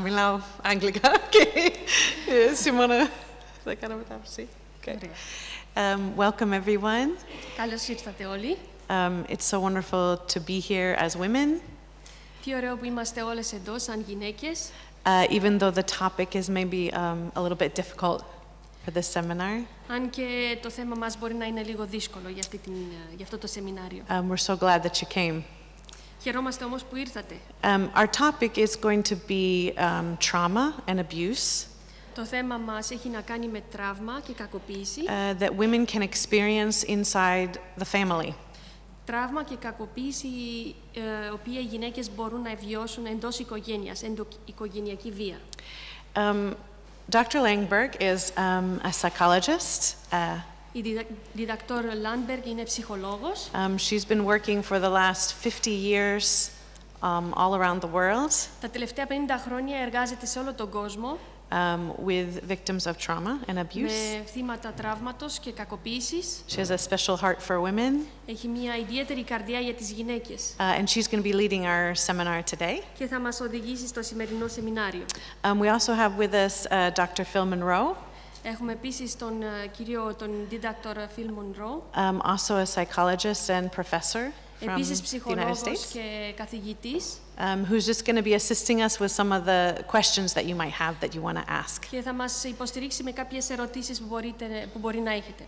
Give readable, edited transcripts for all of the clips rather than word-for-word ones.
Μιλάω αγγλικά και σήμερα θα κάνω μετάφραση. Welcome everyone. Καλώς ήρθατε όλοι. It's so wonderful to be here as women. Τι ωραίο που είμαστε όλες εδώ σαν γυναίκες. Even though the topic is maybe a little bit difficult for this seminar. Αν και το θέμα μας μπορεί να είναι λίγο δύσκολο για αυτό το σεμινάριο. We're so glad that you came. Χαιρόμαστε όμως που ήρθατε. Our topic is going to be trauma and abuse. Το θέμα μας έχει να κάνει με τραύμα και κακοποίηση. That women can experience inside the family. Τραύμα και κακοποίηση, οποία οι γυναίκες μπορούν να βιώσουν εντός οικογένειας, οικογενειακή βία. Dr. Langberg is a psychologist. Η διδακτόρ Langberg είναι ψυχολόγος. She's been working for the last 50 years all around the world. Τα τελευταία 50 χρόνια εργάζεται σε όλο τον κόσμο. With victims of trauma and abuse. Με θύματα τραύματος και κακοποίησης. She has a special heart for women. Έχει μια ιδιαίτερη καρδιά για τις γυναίκες. And she's going to be leading our seminar today. Και θα μας οδηγήσει στο σημερινό σεμινάριο. We also have with us Dr. Phil Monroe. Έχουμε επίσης τον δίδακτορ Phil Monroe. Also a psychologist and professor from επίσης the United ψυχολόγος States. και καθηγητής. Who's just going to be assisting us with some of the questions that you might have that you want to ask. Και θα μας υποστηρίξει με κάποιες ερωτήσεις που μπορεί να έχετε.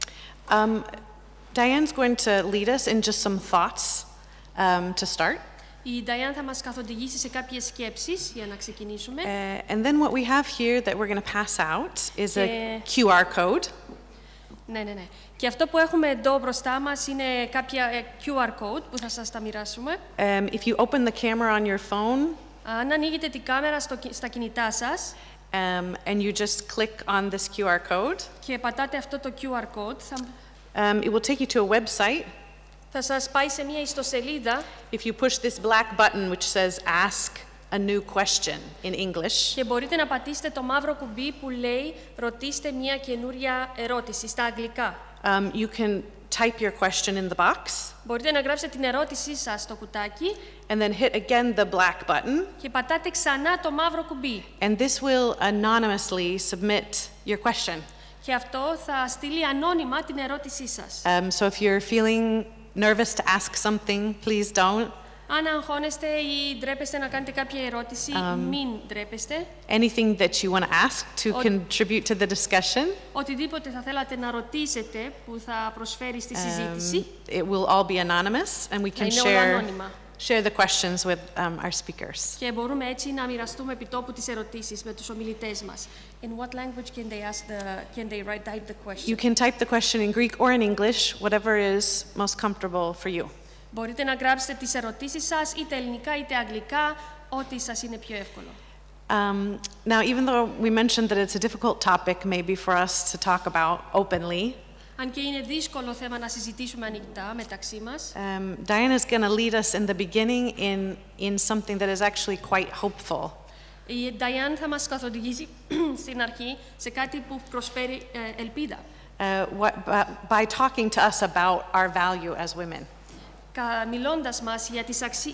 Diane's going to lead us in just some thoughts to start. Η Diane θα μας καθοδηγήσει σε κάποιες σκέψεις για να ξεκινήσουμε. And then what we have here that we're going to pass out is a QR code. Ναι. Και αυτό που έχουμε εδώ μπροστά μας είναι κάποια QR code που θα σας τα μοιράσουμε. If you open the camera on your phone, αν ανοίγετε την κάμερα στα κινητά σας, and you just click on this QR code, και πατάτε αυτό το QR code, it will take you to a website. Θα σας πάει σε μια ιστοσελίδα. If you push this black button which says ask a new question in English. Και μπορείτε να πατήσετε το μαύρο κουμπί που λέει ρωτήστε μια καινούρια ερώτηση στα αγγλικά. You can type your question in the box. Μπορείτε να γράψετε την ερώτησή σας στο κουτάκι. And then hit again the black button. Και πατάτε ξανά το μαύρο κουμπί. And this will anonymously submit your question. Και αυτό θα στείλει ανώνυμα την ερώτησή σας. So if you're feeling nervous to ask something, please don't. Αν αγχώνεστε ή ντρέπεστε να κάνετε κάποια ερώτηση, μην ντρέπεστε. Anything that you want to ask to contribute to the discussion. Οτιδήποτε θα θέλατε να ρωτήσετε που θα προσφέρει στη συζήτηση. It will all be anonymous and we can share the questions with our speakers. Και μπορούμε έτσι να μοιραστούμε επιτόπου τις ερωτήσεις με τους ομιλητές μας. In what language can they write the question? You can type the question in Greek or in English, whatever is most comfortable for you. Μπορείτε να γράψετε τις ερωτήσεις σας είτε ελληνικά είτε αγγλικά, ό,τι σας είναι πιο εύκολο. Now, even though we mentioned that it's a difficult topic maybe for us to talk about openly, αν και είναι δύσκολο θέμα να συζητήσουμε ανοιχτά μεταξύ μας, Diane is going to lead us in the beginning in something that is actually quite hopeful. Η Diane θα μας καθοδηγήσει στην αρχή σε κάτι που προσφέρει ελπίδα. By talking to us about our value as women. Μιλώντας μας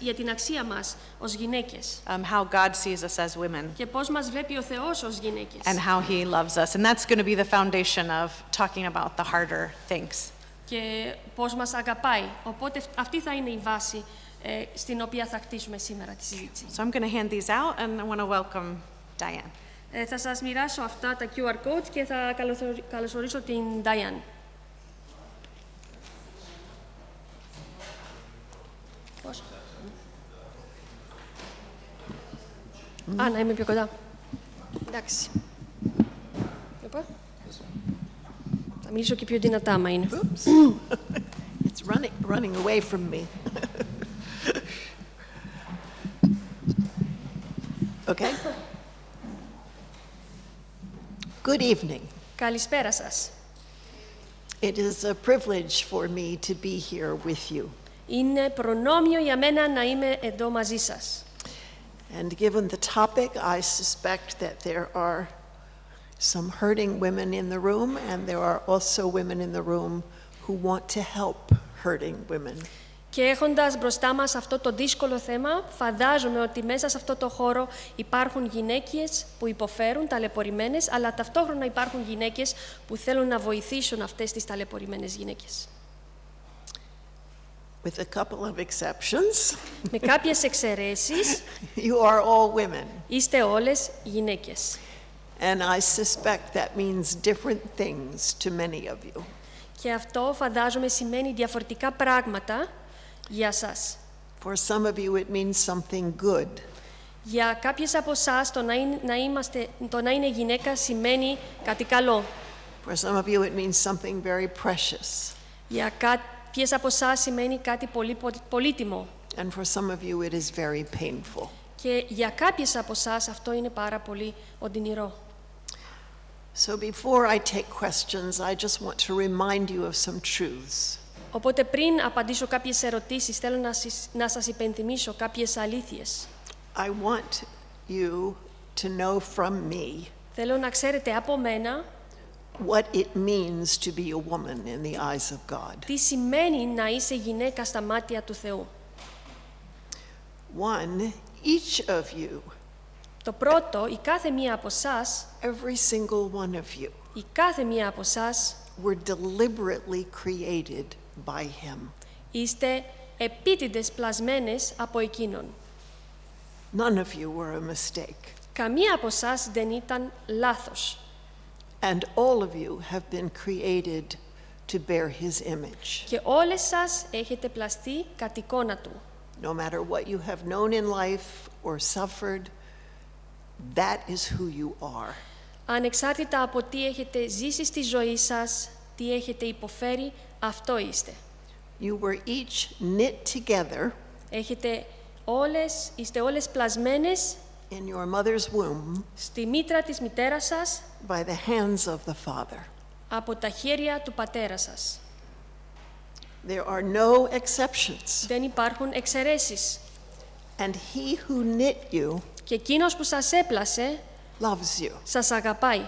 για την αξία μας ως γυναίκες. How God sees us as women. Και πώς μας βλέπει ο Θεός ως γυναίκες. And how He loves us. And that's going to be the foundation of talking about the harder things. Και πώς μας αγαπάει. Οπότε αυτή θα είναι η βάση στην οποία θα χτίσουμε σήμερα τη συζήτηση. So I'm going to hand these out and I want to welcome Diane. Θα σας μοιράσω αυτά τα QR codes και θα καλωσορίσω την Diane. Πώς? Να είμαι πιο κοντά. Εντάξει. Θα μιλήσω και πιο δυνατά, άμα είναι. It's running away from me. Okay. Good evening. Καλησπέρα σας. It is a privilege for me to be here with you. Είναι προνόμιο για μένα να είμαι εδώ μαζί σας. And given the topic, I suspect that there are some hurting women in the room, and there are also women in the room who want to help hurting women. Και έχοντας μπροστά μας αυτό το δύσκολο θέμα, φαντάζομαι ότι μέσα σε αυτό το χώρο υπάρχουν γυναίκες που υποφέρουν, ταλαιπωρημένες, αλλά ταυτόχρονα υπάρχουν γυναίκες που θέλουν να βοηθήσουν αυτές τις ταλαιπωρημένες γυναίκες. With a couple of exceptions, Με κάποιες εξαιρέσεις, you are all women. είστε όλες γυναίκες. And I suspect that means different things to many of you. Και αυτό φαντάζομαι σημαίνει διαφορετικά πράγματα για σας. For some of you, it means something good. Για κάποιες από εσάς το να είναι γυναίκα σημαίνει κάτι καλό. For some of you, it means something very precious. Για κάποιες από εσάς σημαίνει κάτι πολύ πολύτιμο. And for some of you, it is very painful. Και για κάποιες από εσάς αυτό είναι πάρα πολύ οντινηρό. So before I take questions, I just want to remind you of some truths. Οπότε πριν απαντήσω κάποιες ερωτήσεις, θέλω να σας υπενθυμίσω κάποιες αλήθειες. I want you to know from me Θέλω να ξέρετε από μένα what it means to be a woman in the eyes of God. τι σημαίνει να είσαι γυναίκα στα μάτια του Θεού. One, each of you, Το πρώτο, η κάθε μία από εσάς, every single one of you, η κάθε μία από εσάς were deliberately created by Him. είστε επίτηδες πλασμένες από Εκείνον. None of you were a mistake. Καμία από εσάς δεν ήταν λάθος. And all of you have been created to bear His image. Και όλες σας έχετε πλαστεί κατ' εικόνα Του. No matter what you have known in life or suffered, that is who you are. Ανεξάρτητα από τι έχετε ζήσει στη ζωή σας, τι έχετε υποφέρει, αυτό είστε. You were each knit together Είστε όλες πλασμένες in your mother's womb στη μήτρα της μητέρας σας by the hands of the Father. από τα χέρια του πατέρα σας. There are no exceptions. Δεν υπάρχουν εξαιρέσεις. And He who knit you Και εκείνος που σας έπλασε, loves you. σας αγαπάει.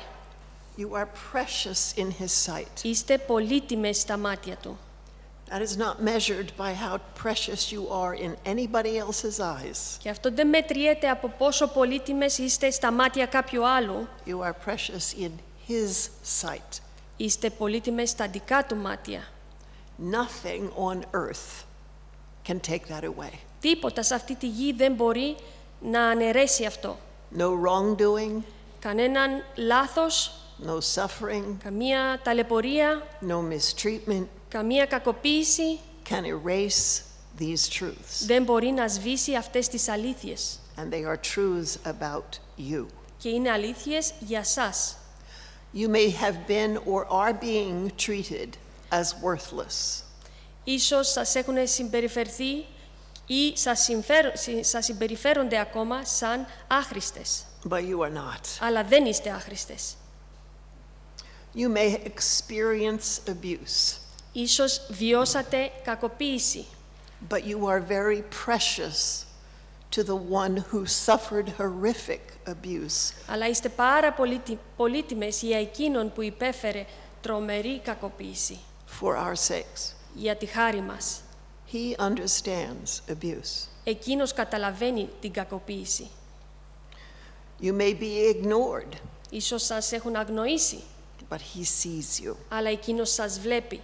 You are precious in His sight. Είστε πολύτιμες στα μάτια Του. That is not measured by how precious you are in anybody else's eyes. Και αυτό δεν μετριέται από πόσο πολύτιμες είστε στα μάτια κάποιου άλλου. You are precious in His sight. Είστε πολύτιμες στα δικά Του μάτια. Nothing on earth can take that away. Τίποτα σε αυτή τη γη δεν μπορεί να αναιρέσει αυτό. No wrongdoing, Κανέναν λάθος, no suffering, καμία ταλαιπωρία, no mistreatment καμία κακοποίηση can erase these truths. δεν μπορεί να σβήσει αυτές τις αλήθειες. And they are truths about you. Και είναι αλήθειες για σας. You may have been or are being treated as worthless. Ίσως σας έχουν συμπεριφερθεί ή σας συμπεριφέρονται ακόμα σαν άχρηστες. But you are not. Αλλά δεν είστε άχρηστες. You may experience abuse, Ίσως βιώσατε κακοποίηση. but you are very precious to the one who suffered horrific abuse. Αλλά είστε πάρα πολύτιμες για εκείνον που υπέφερε τρομερή κακοποίηση. For our sakes. Για τη χάρη μας. He understands abuse. Εκείνος καταλαβαίνει την κακοποίηση. You may be ignored, Ίσως σας έχουν αγνοήσει, but he sees you. αλλά εκείνος σας βλέπει.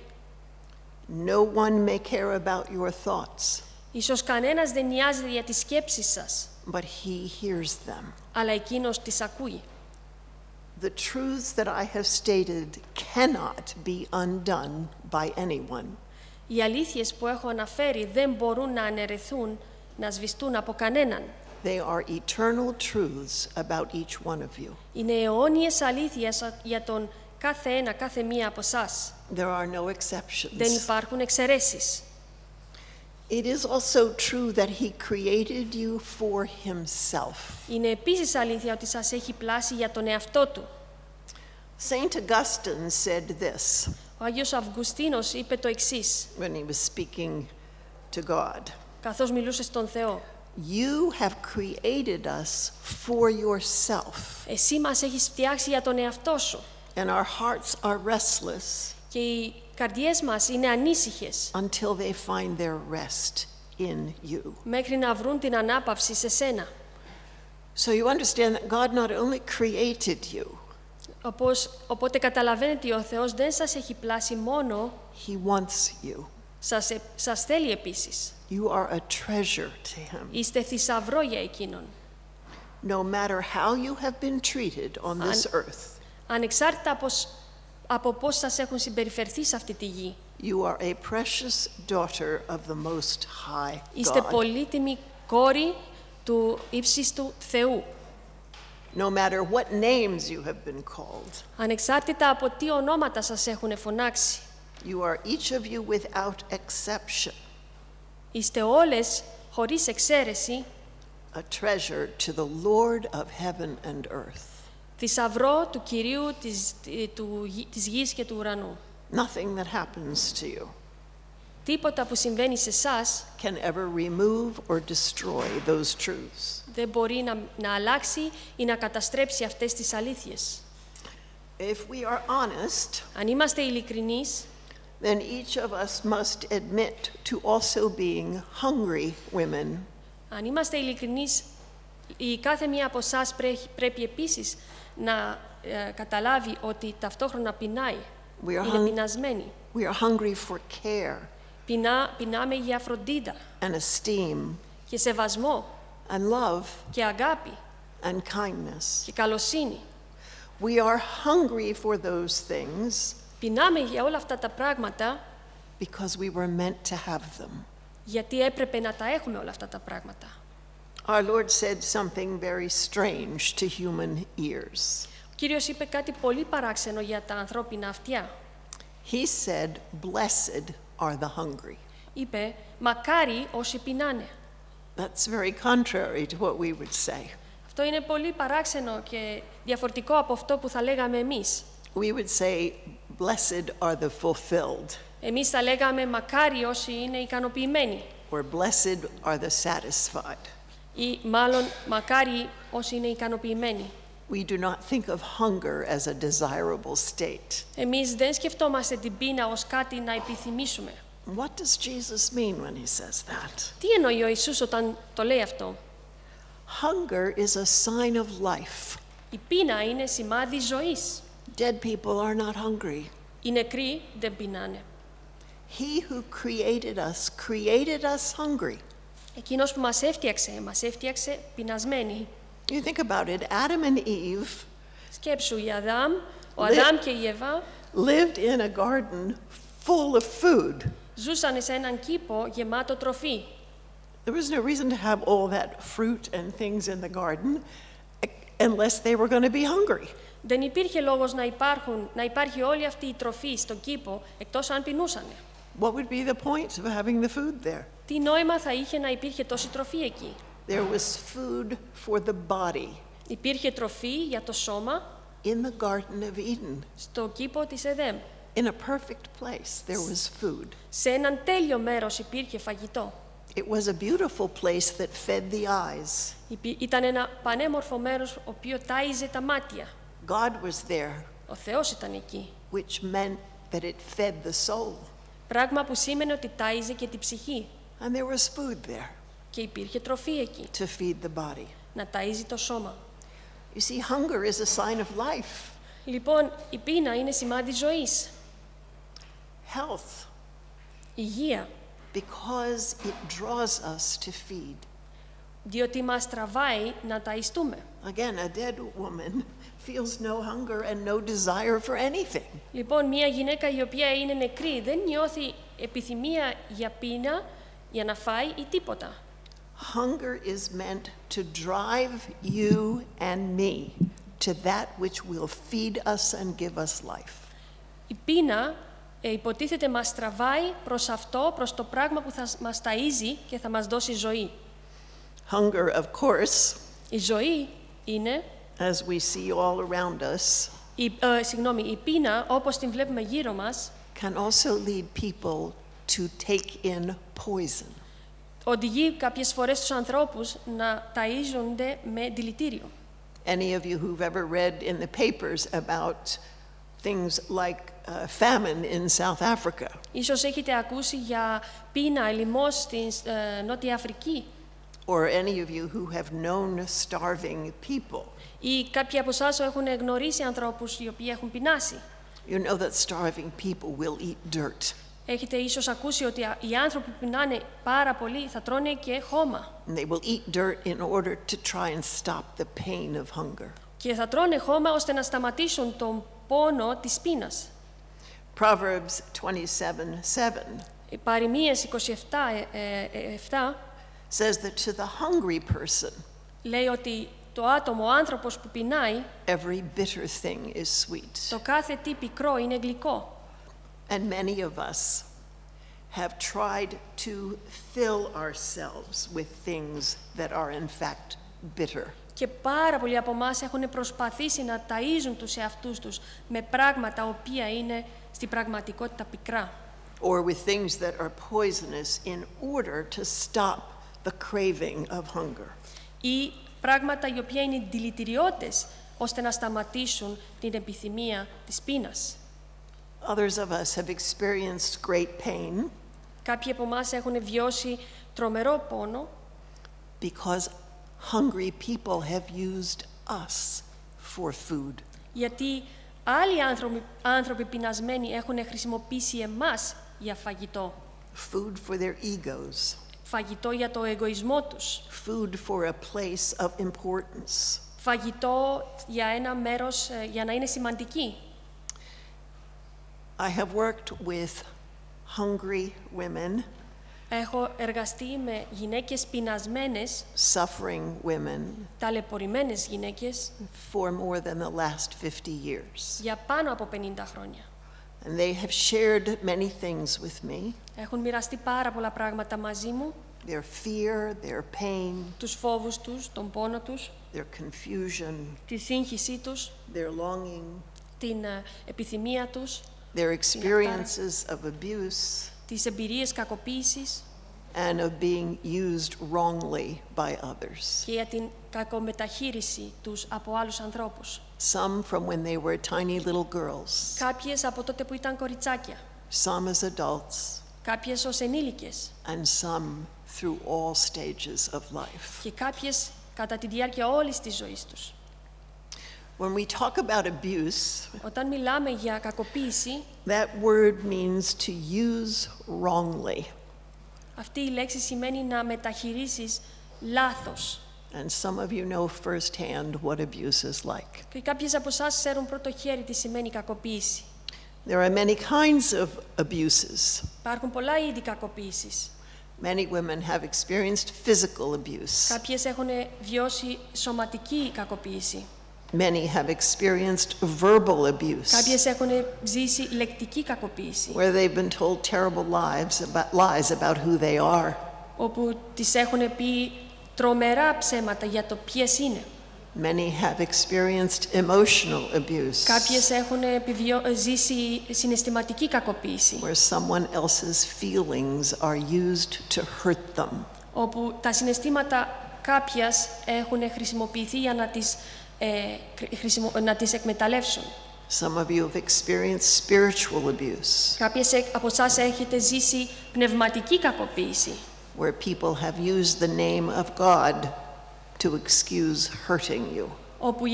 No one may care about your thoughts, Ίσως κανένας δεν νοιάζεται για τις σκέψεις σας, but he hears them. αλλά εκείνος τις ακούει. The truths that I have stated cannot be undone by anyone. Οι αλήθειες που έχω αναφέρει δεν μπορούν να αναιρεθούν, να σβηστούν από κανέναν. They are eternal truths about each one of you. Είναι αιώνιες αλήθειες για τον κάθε μία από εσάς. There are no exceptions. Δεν υπάρχουν εξαιρέσεις. It is also true that he created you for himself. Είναι επίσης αλήθεια ότι σας έχει πλάσει για τον εαυτό του. Saint Augustine said this Ο Άγιος Αυγουστίνος είπε το εξής, when he was speaking to God. καθώς μιλούσε στον Θεό. You have created us for yourself, Εσύ μας έχεις φτιάξει για τον εαυτό σου and our hearts are restless και η καρδιές μας είναι ανήσυχες until they find their rest in you. μέχρι να βρουν την ανάπαυση σε σένα. So you understand that God not only created you, Οπότε καταλαβαίνετε ο Θεός δεν σας έχει πλάσει μόνο, He wants you. σας θέλει επίσης. You are a treasure to Him. Είστε θησαυρό για Εκείνον. No matter how you have been treated on this earth, Ανεξάρτητα από πώς σας έχουν συμπεριφερθεί σε αυτή τη γη. you are a precious daughter of the Most High Είστε God. πολύτιμη κόρη του ύψιστου Θεού. No matter what names you have been called, Ανεξάρτητα από τι ονόματα σας έχουν φωνάξει. you are each of you without exception Είστε όλες, χωρίς εξαίρεση, a treasure to the Lord of heaven and earth. θησαυρό του Κυρίου της γης και του ουρανού. Nothing that happens to you Τίποτα που συμβαίνει σε εσάς can ever remove or destroy those truths. δεν μπορεί να αλλάξει ή να καταστρέψει αυτές τις αλήθειες. If we are honest, Αν είμαστε ειλικρινείς, then each of us must admit to also being hungry women αν είμαστε ειλικρινείς, η κάθε μία από εσάς πρέπει επίσης να καταλάβει ότι ταυτόχρονα πεινάει, είναι πεινασμένη. we are hungry for care Πεινάμε για φροντίδα and esteem και σεβασμό and love και αγάπη and kindness. και καλοσύνη. We are hungry for those things Πεινάμε για όλα αυτά τα πράγματα because we were meant to have them. γιατί έπρεπε να τα έχουμε όλα αυτά τα πράγματα. Our Lord said something very strange to human ears. Ο Κύριος είπε κάτι πολύ παράξενο για τα ανθρώπινα αυτιά. He said, "Blessed are the hungry." Είπε, μακάρι όσοι πεινάνε. That's very contrary to what we would say. Αυτό είναι πολύ παράξενο και διαφορετικό από αυτό που θα λέγαμε εμείς. We would say, "Blessed are the fulfilled," Εμείς θα λέγαμε μακάρι όσοι είναι ικανοποιημένοι or "Blessed are the satisfied." ή μάλλον μακάρι όσοι είναι ικανοποιημένοι. We do not think of hunger as a desirable state. Εμείς δεν σκεφτόμαστε την πείνα ως κάτι να επιθυμήσουμε. What does Jesus mean when he says that? Τι εννοεί ο Ιησούς όταν το λέει αυτό? Hunger is a sign of life. Η πείνα είναι σημάδι ζωής. Dead people are not hungry. Οι νεκροί δεν πεινάνε. He who created us hungry. Εκείνος που μας έφτιαξε πεινασμένοι. You think about it, Adam and Eve Σκέψου, ο Αδάμ και η Εύα lived in a garden full of food. ζούσαν σε έναν κήπο γεμάτο τροφή. There was no reason to have all that fruit and things in the garden unless they were going to be hungry. Δεν υπήρχε λόγος να υπάρχει όλη αυτή η τροφή στον κήπο, εκτός αν πεινούσανε. What would be the point of having the food there? Τι νόημα θα είχε να υπήρχε τόση τροφή εκεί? There was food for the body Υπήρχε τροφή για το σώμα in the Garden of Eden. στο κήπο της Εδέμ. In a perfect place there was food. Σε έναν τέλειο μέρος υπήρχε φαγητό. It was a beautiful place that fed the eyes. Ήταν ένα πανέμορφο μέρος ο οποίο τάιζε τα μάτια. God was there, Ο Θεός ήταν εκεί. which meant that it fed the soul. Πράγμα που σήμαινε ότι τάιζε και την ψυχή. And there was food there Και υπήρχε τροφή εκεί. to feed the body. Να ταΐζει το σώμα. You see, hunger is a sign of life, Λοιπόν, η πείνα είναι σημάδι ζωής. health, Υγεία. because it draws us to feed. Διότι μας τραβάει να ταΐστούμε. Again, a dead woman feels no hunger and no desire for anything. Λοιπόν, μια γυναίκα η οποία είναι νεκρή δεν νιώθει επιθυμία για πείνα, για να φάει ή τίποτα. Hunger is meant to drive you and me to that which will feed us and give us life. Η πείνα υποτίθεται μας τραβάει προς αυτό, προς το πράγμα που θα μας ταΐζει και θα μας δώσει ζωή. Hunger, of course, Η ζωή είναι, as we see all around us, η πείνα όπως την βλέπουμε γύρω μας, can also lead people to take in poison. οδηγεί κάποιες φορές τους ανθρώπους να ταΐζονται με δηλητήριο. Any of you who've ever read in the papers about Things like famine in South Africa. Ίσως έχετε ακούσει για πείνα, λοιμός στην Νότια Αφρική. Or any of you who have known starving people. Ή κάποιοι από εσάς έχουν γνωρίσει ανθρώπους οι οποίοι έχουν πεινάσει. You know that starving people will eat dirt. Έχετε ίσως ακούσει ότι οι άνθρωποι που πεινάνε πάρα πολύ θα τρώνε και χώμα. And they will eat dirt in order to try and stop the pain of hunger. Και θα τρώνε χώμα ώστε να σταματήσουν τον πόνο της πείνας. Proverbs 27:7 Οι Παροιμίες 27:7 says that to the hungry person, λέει ότι το άτομο, ο άνθρωπος που πεινάει, every bitter thing is sweet. το κάθε τι πικρό είναι γλυκό. And many of us have tried to fill ourselves with things that are in fact bitter. Και πάρα πολλοί από εμάς έχουν προσπαθήσει να ταΐζουν τους εαυτούς τους με πράγματα οποία είναι στην πραγματικότητα πικρά. Or with things that are poisonous in order to stop the craving of hunger. Ή πράγματα οι οποία είναι δηλητηριώδες ώστε να σταματήσουν την επιθυμία της πείνας. Others of us have experienced great pain Κάποιοι από εμάς έχουν βιώσει τρομερό πόνο because hungry people have used us for food. γιατί άλλοι άνθρωποι πεινασμένοι έχουν χρησιμοποιήσει εμάς για φαγητό. Food for their egos. Φαγητό για το εγωισμό τους. Food for a place of importance. Φαγητό για ένα μέρος, για να είναι σημαντική. I have worked with hungry women, Έχω εργαστεί με γυναίκες πεινασμένες, suffering women, ταλαιπωρημένες γυναίκες, for more than the last 50 years. για πάνω από 50 χρόνια. And they have shared many things with me, Έχουν μοιραστεί πάρα πολλά πράγματα μαζί μου, their fear, their pain, τους φόβους τους, τον πόνο τους, their confusion, τη σύγχυσή τους, their longing, την επιθυμία τους, their experiences of abuse, τις εμπειρίες κακοποίησης and of being used wrongly by others. και για την κακομεταχείριση τους από άλλους ανθρώπους. Some from when they were tiny little girls, Κάποιες από τότε που ήταν κοριτσάκια, some as adults, κάποιες ως ενήλικες and some through all stages of life. και κάποιες κατά τη διάρκεια όλης της ζωής τους. When we talk about abuse, Όταν μιλάμε για κακοποίηση, that word means to use wrongly. αυτή η λέξη σημαίνει να μεταχειρήσεις λάθος. And some of you know firsthand what abuse is like. Και κάποιες από εσάς ξέρουν πρώτο χέρι τι σημαίνει κακοποίηση. There are many kinds of abuses. Υπάρχουν πολλά είδη κακοποίησης. Many women have experienced physical abuse. Κάποιες έχουν βιώσει σωματική κακοποίηση. Many have experienced verbal abuse, Κάποιες έχουν ζήσει λεκτική κακοποίηση, where they've been told terrible lies about who they are. όπου τις έχουν πει τρομερά ψέματα για το ποιες είναι. Many have experienced emotional abuse, Κάποιες έχουν ζήσει συναισθηματική κακοποίηση, where someone else's feelings are used to hurt them. όπου τα συναισθήματα κάποιας έχουν χρησιμοποιηθεί για να τις εκμεταλλεύσουν. Some of you have experienced spiritual abuse, Κάποιες από εσάς έχετε ζήσει πνευματική κακοποίηση, where people have used the name of God to excuse hurting you. όπου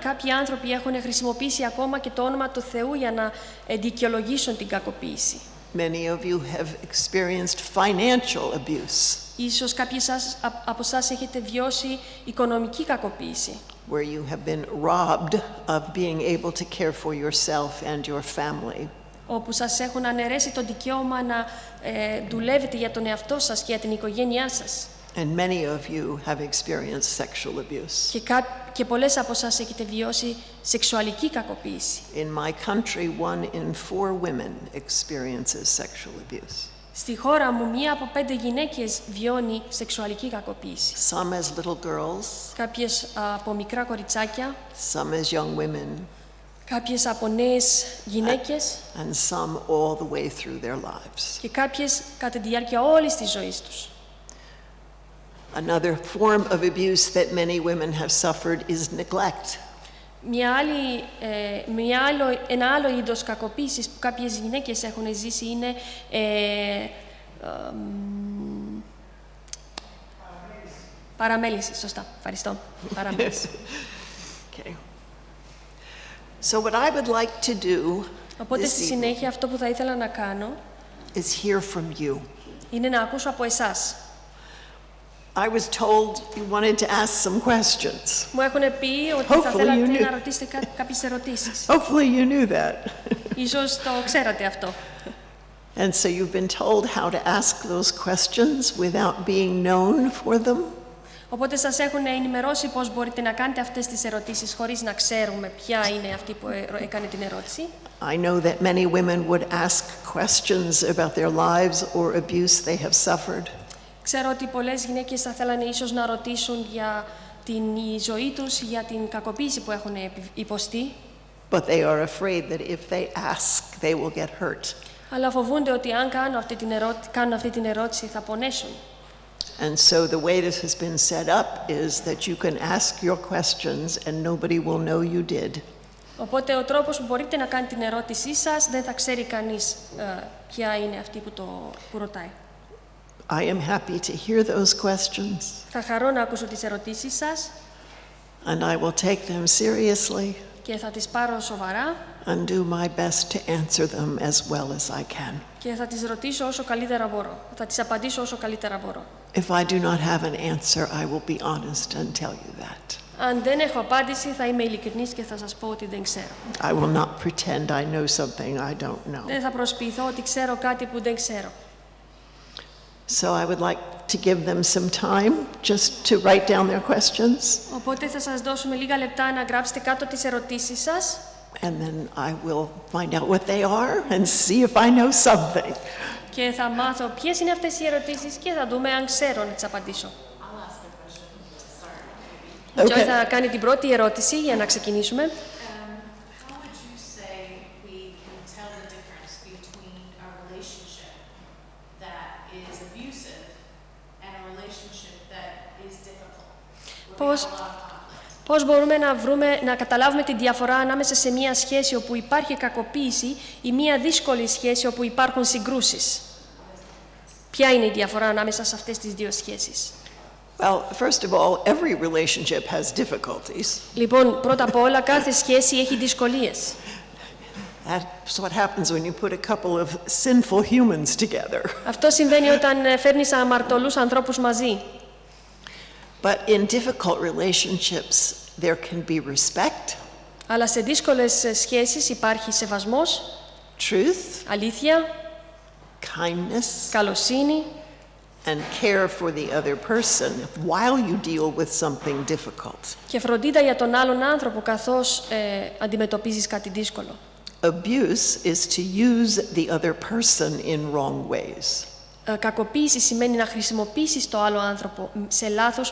κάποιοι άνθρωποι έχουν χρησιμοποιήσει ακόμα και το όνομα του Θεού για να δικαιολογήσουν την κακοποίηση. Many of you have experienced financial abuse, Ίσως κάποιοι από εσάς έχετε βιώσει οικονομική κακοποίηση, where you have been robbed of being able to care for yourself and your family. όπου σας έχουν αναιρέσει το δικαίωμα να δουλεύετε για τον εαυτό σας και για την οικογένειά σας. And many of you have experienced sexual abuse. Και πολλές από εσάς έχετε βιώσει σεξουαλική κακοποίηση. In my country, 1 in 4 women experiences sexual abuse. Στη χώρα μου, 1 από 5 γυναίκες βιώνει σεξουαλική κακοποίηση. Some as little girls, Κάποιες από μικρά κοριτσάκια, some as young women, κάποιες από νέες γυναίκες and some all the way through their lives. και κάποιες κατά τη διάρκεια όλης της ζωής τους. Another form of abuse that many women have suffered is neglect. Ένα άλλο είδος κακοποίησης που κάποιες γυναίκες έχουν ζήσει είναι παραμέληση. Σωστά, ευχαριστώ. Παραμέληση. Okay. So what I would like to do Οπότε στη συνέχεια αυτό που θα ήθελα να κάνω is hear from you. είναι να ακούσω από εσάς. I was told you wanted to ask some questions. Μου έχουν πει ότι θα θέλατε να ρωτήσετε κάποιες ερωτήσεις. Hopefully you knew that. Ίσως το ξέρατε αυτό. And so you've been told how to ask those questions without being known for them. Οπότε σας έχουν ενημερώσει πώς μπορείτε να κάνετε αυτές τις ερωτήσεις χωρίς να ξέρουμε ποια είναι αυτή που έκανε την ερώτηση. I know that many women would ask questions about their lives or abuse they have suffered. Ξέρω ότι πολλές γυναίκες θα θέλανε ίσως να ρωτήσουν για την ζωή τους, για την κακοποίηση που έχουν υποστεί. But they are afraid that if they ask, they will get hurt. Αλλά φοβούνται ότι αν κάνουν αυτή την ερώτηση θα πονέσουν. And so the way this has been set up is that you can ask your questions and nobody will know you did. Οπότε ο τρόπος που μπορείτε να κάνετε την ερώτησή σας δεν θα ξέρει κανείς ποια είναι αυτή που ρωτάει. I am happy to hear those questions. Θα χαρώ να ακούσω τις ερωτήσεις σας. And I will take them seriously. Και θα τις πάρω σοβαρά. And do my best to answer them as well as I can. Και θα τις ρωτήσω όσο καλύτερα μπορώ. Θα τις απαντήσω όσο καλύτερα μπορώ. If I do not have an answer, I will be honest and tell you that. Αν δεν έχω απάντηση, θα είμαι ειλικρινής και θα σας πω ότι δεν ξέρω. I will not pretend I know something I don't know. Δεν θα προσποιηθώ ότι ξέρω κάτι που δεν ξέρω. So I would like to give them some time just to write down their questions. Οπότε θα σας δώσουμε λίγα λεπτά να γράψετε κάτω τις ερωτήσεις σας. And then I will find out what they are and see if I know something. Και θα μάθω ποιες είναι αυτές οι ερωτήσεις και θα δούμε αν ξέρω να τις απαντήσω. Okay. Θα κάνει την πρώτη ερώτηση για να ξεκινήσουμε. Πώς μπορούμε να καταλάβουμε τη διαφορά ανάμεσα σε μία σχέση όπου υπάρχει κακοποίηση ή μία δύσκολη σχέση όπου υπάρχουν συγκρούσεις. Ποια είναι η διαφορά ανάμεσα σε αυτές τις δύο σχέσεις? Well, first of all, every relationship has difficulties. Λοιπόν, πρώτα απ' όλα, κάθε σχέση έχει δυσκολίες. That's what happens when you put a couple of sinful humans together. Αυτό συμβαίνει όταν φέρνεις αμαρτωλούς ανθρώπους μαζί. But in difficult relationships, there can be respect. Αλλά σε δύσκολες σχέσεις υπάρχει σεβασμός, Truth, αλήθεια, kindness, καλοσύνη and care for the other person while you deal with something difficult. και φροντίδα για τον άλλον άνθρωπο καθώς αντιμετωπίζεις κάτι δύσκολο. Abuse is to use the other person in wrong ways. Κακοποίηση σημαίνει να χρησιμοποιήσεις το άλλο άνθρωπο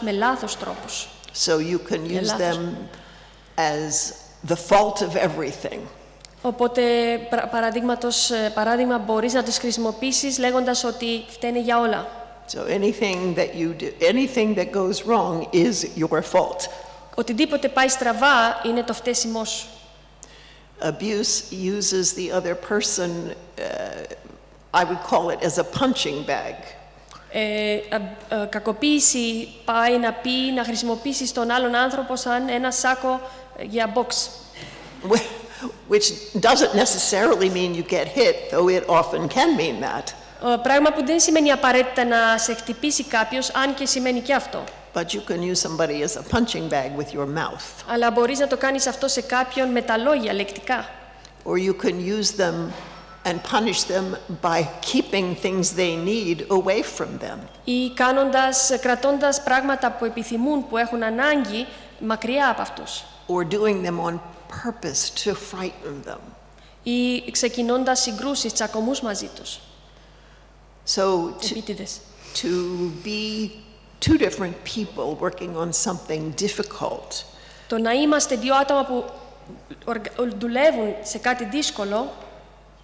με λάθος τρόπους. So you can use them as the fault of everything. Οπότε, παράδειγμα, μπορείς να τους χρησιμοποιήσεις λέγοντας ότι φταίνε για όλα. So anything that goes wrong is your fault. Οτιδήποτε πάει στραβά είναι το φταίσιμό σου. Abuse uses the other person, I would call it as a punching bag. Κακοποίηση πάει να χρησιμοποιήσεις τον άλλον άνθρωπο σαν ένα σάκο για box. Which doesn't necessarily mean you get hit, though it often can mean that. Πράγμα που δεν σημαίνει απαραίτητα να σε χτυπήσει κάποιος, αν και σημαίνει και αυτό. But you can use somebody as a punching bag with your mouth. Αλλά μπορείς να το κάνεις αυτό σε κάποιον με τα λόγια, λεκτικά. Or you can use them and punish them by keeping things they need away from them. Ή κρατώντας πράγματα που επιθυμούν, που έχουν ανάγκη, μακριά από αυτούς. Or doing them on purpose to frighten them. Ή ξεκινώντας συγκρούσεις, τσακωμούς μαζί τους. So Επίτηδες. to be two different people working on something difficult. Το να είμαστε δύο άτομα που δουλεύουν σε κάτι δύσκολο,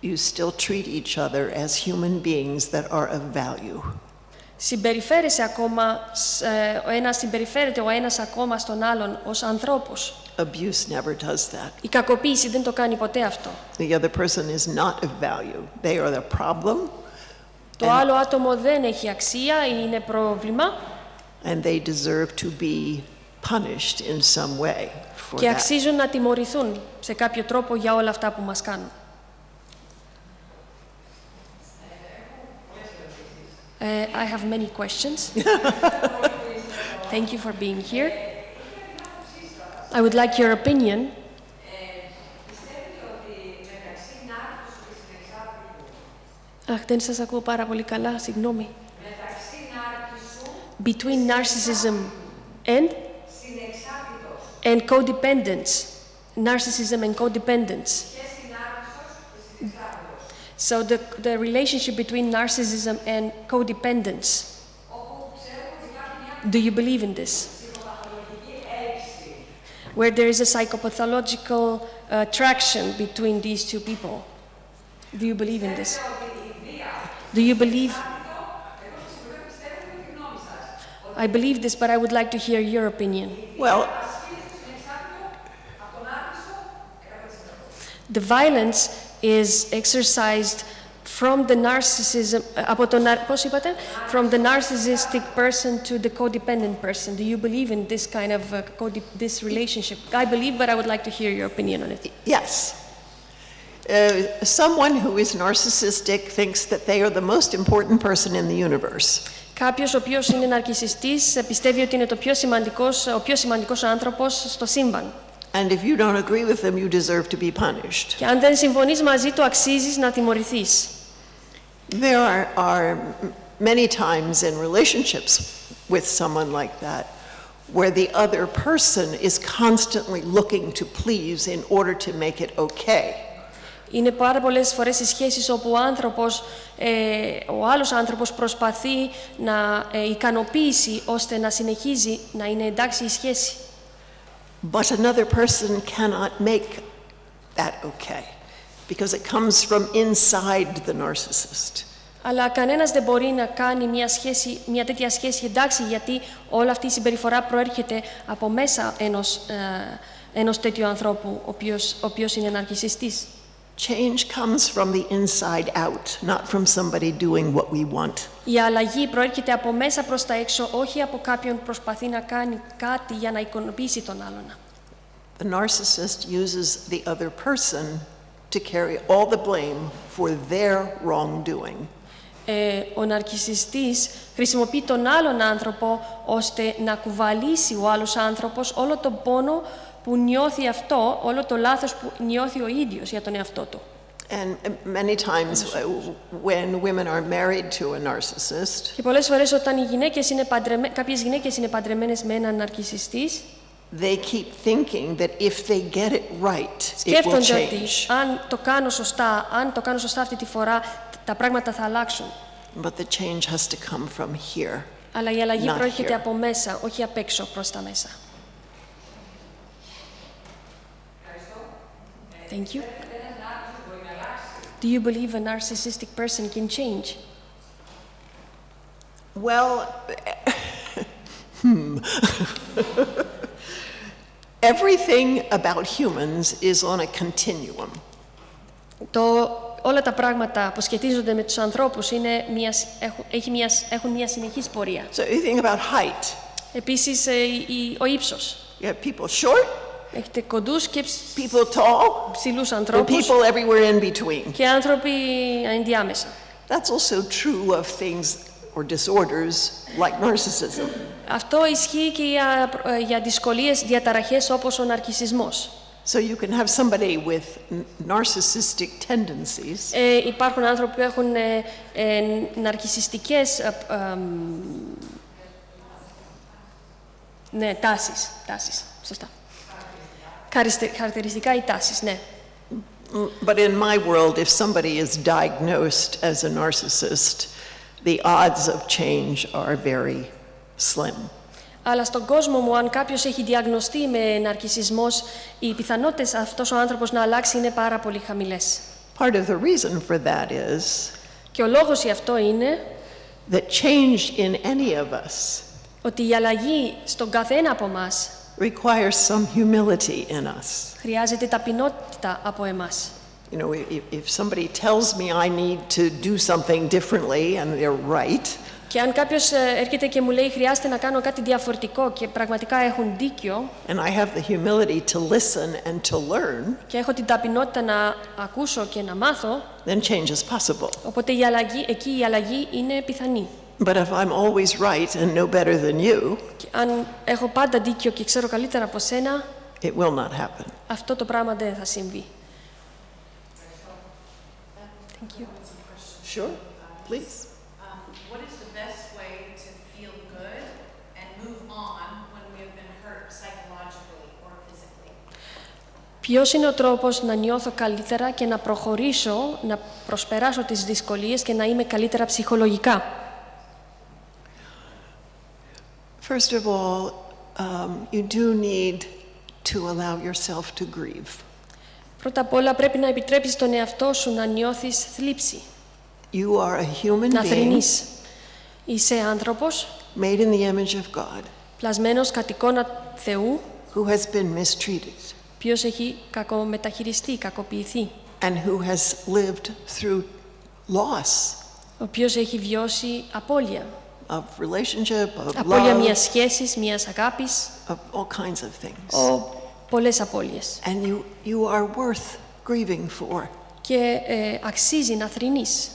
You still treat each other as human beings that are of value. συμπεριφέρεται ο ένας ακόμα στον άλλον ως ανθρώπους. Abuse never does that. Η κακοποίηση δεν το κάνει ποτέ αυτό. The other person is not of value. They are the problem. Το άλλο άτομο δεν έχει αξία ή είναι πρόβλημα. And they deserve to be punished in some way for Και that. αξίζουν να τιμωρηθούν σε κάποιο τρόπο για όλα αυτά που μας κάνουν. I have many questions. Thank you for being here. I would like your opinion. Αχ, δεν σας ακούω πάρα πολύ καλά, συγγνώμη. Between narcissism and codependence. Narcissism and codependence. So the relationship between narcissism and codependence. Do you believe in this? Where there is a psychopathological attraction between these two people. Do you believe in this? Do you believe? I believe this, but I would like to hear your opinion. Well, the violence is exercised from the narcissism, from the narcissistic person to the codependent person. Do you believe in this kind of this relationship? I believe, but I would like to hear your opinion on it. yes. Someone who is narcissistic thinks that they are the most important person in the universe. Κάποιος ο οποίος είναι ναρκισσιστής πιστεύει ότι είναι ο πιο σημαντικός άνθρωπος στο σύμπαν. And if you don't agree with them, you deserve to be punished. Και αν δεν συμφωνείς μαζί του, αξίζεις να τιμωρηθείς. There are many times in relationships with someone like that where the other person is constantly looking to please in order to make it okay. Είναι πάρα πολλές φορές οι σχέσεις όπου ο άλλος άνθρωπος προσπαθεί να ικανοποιήσει ώστε να συνεχίζει να είναι εντάξει η σχέση. But another person cannot make that okay because it comes from inside the narcissist. Αλλά κανένας δεν μπορεί να κάνει μια τέτοια σχέση εντάξει, γιατί όλη αυτή η συμπεριφορά προέρχεται από μέσα ενός τέτοιου ανθρώπου, ο οποίος είναι ναρκισσιστής. Change comes from the inside out, not from somebody doing what we want. Η αλλαγή προέρχεται από μέσα προς τα έξω, όχι από κάποιον που προσπαθεί να κάνει κάτι για να ικανοποιήσει τον άλλον. The narcissist uses the other person to carry all the blame for their wrongdoing. Ο ναρκισσιστής χρησιμοποιεί τον άλλον άνθρωπο ώστε να κουβαλήσει ο άλλος άνθρωπος όλο τον πόνο που νιώθει αυτό, όλο το λάθος που νιώθει ο ίδιος για τον εαυτό του. And many times when women are married to a narcissist, Και πολλές φορές όταν κάποιες γυναίκες είναι παντρεμένες με έναν ναρκισσιστή, they keep thinking that if they get it right, it will σκέφτονται ότι change. αν το κάνω σωστά αυτή τη φορά, τα πράγματα θα αλλάξουν. But the change has to come from here. Αλλά η αλλαγή Not προέρχεται here. από μέσα, όχι απ' έξω προς τα μέσα. Thank you. Do you believe a narcissistic person can change? Well, everything about humans is on a continuum. Όλα τα πράγματα που σχετίζονται με τους ανθρώπους έχουν μια συνεχής πορεία. So you think about height. Επίσης, ο ύψος. You have people short, Έχετε κοντούς και people tall, ψηλούς and ανθρώπους people everywhere in between. και άνθρωποι ενδιάμεσα. That's also true of things or disorders like narcissism. Αυτό ισχύει και για δυσκολίες, διαταραχές όπως ο ναρκισσισμός. So you can have somebody with narcissistic tendencies Υπάρχουν άνθρωποι που έχουν ναρκισσιστικές τάσεις, σωστά. Χαρακτηριστικά ή τάσεις, ναι. But in my world, if somebody is diagnosed as a narcissist, the odds of change are very slim. Αλλά στον κόσμο μου, αν κάποιος έχει διαγνωστεί με ναρκισσισμός, οι πιθανότητες αυτός ο άνθρωπος να αλλάξει είναι πάρα πολύ χαμηλές. Part of the reason for that is Και ο λόγος γι' αυτό είναι that change in any of us ότι η αλλαγή στον καθένα από εμάς requires some humility in us. χρειάζεται ταπεινότητα από εμάς. You know, if somebody tells me I need to do something differently and they're right, Και αν κάποιος έρχεται και μου λέει χρειάζεται να κάνω κάτι διαφορετικό και πραγματικά έχουν δίκιο and I have the humility to listen and to learn, και έχω την ταπεινότητα να ακούσω και να μάθω, then change is possible. οπότε εκεί η αλλαγή είναι πιθανή. But if I'm always right and know better than you, Και αν έχω πάντα δίκιο και ξέρω καλύτερα από σένα, it will not happen. αυτό το πράγμα δεν θα συμβεί. Thank you. Sure, please. What is the best way to feel good and move on when we have been hurt psychologically or physically? Ποιος είναι ο τρόπος να νιώθω καλύτερα και να προχωρήσω, να προσπεράσω τις δυσκολίες και να είμαι καλύτερα ψυχολογικά? First of all, you do need to allow yourself to grieve. Πρώτα απ' όλα πρέπει να επιτρέψεις τον εαυτό σου να νιώθεις θλίψη, You are a human να being θρηνείς. Είσαι άνθρωπος, made in the image of God πλασμένος κατ' εικόνα Θεού, who has been mistreated ποιος έχει κακομεταχειριστεί, κακοποιηθεί, and who has lived through loss ο οποίος έχει βιώσει απώλεια. of relationship, of Απώλεια love, μιας σχέσης, μιας αγάπης, of all kinds of things. πολλές απώλειες. And you are worth grieving for. Και αξίζει να θρηνείς.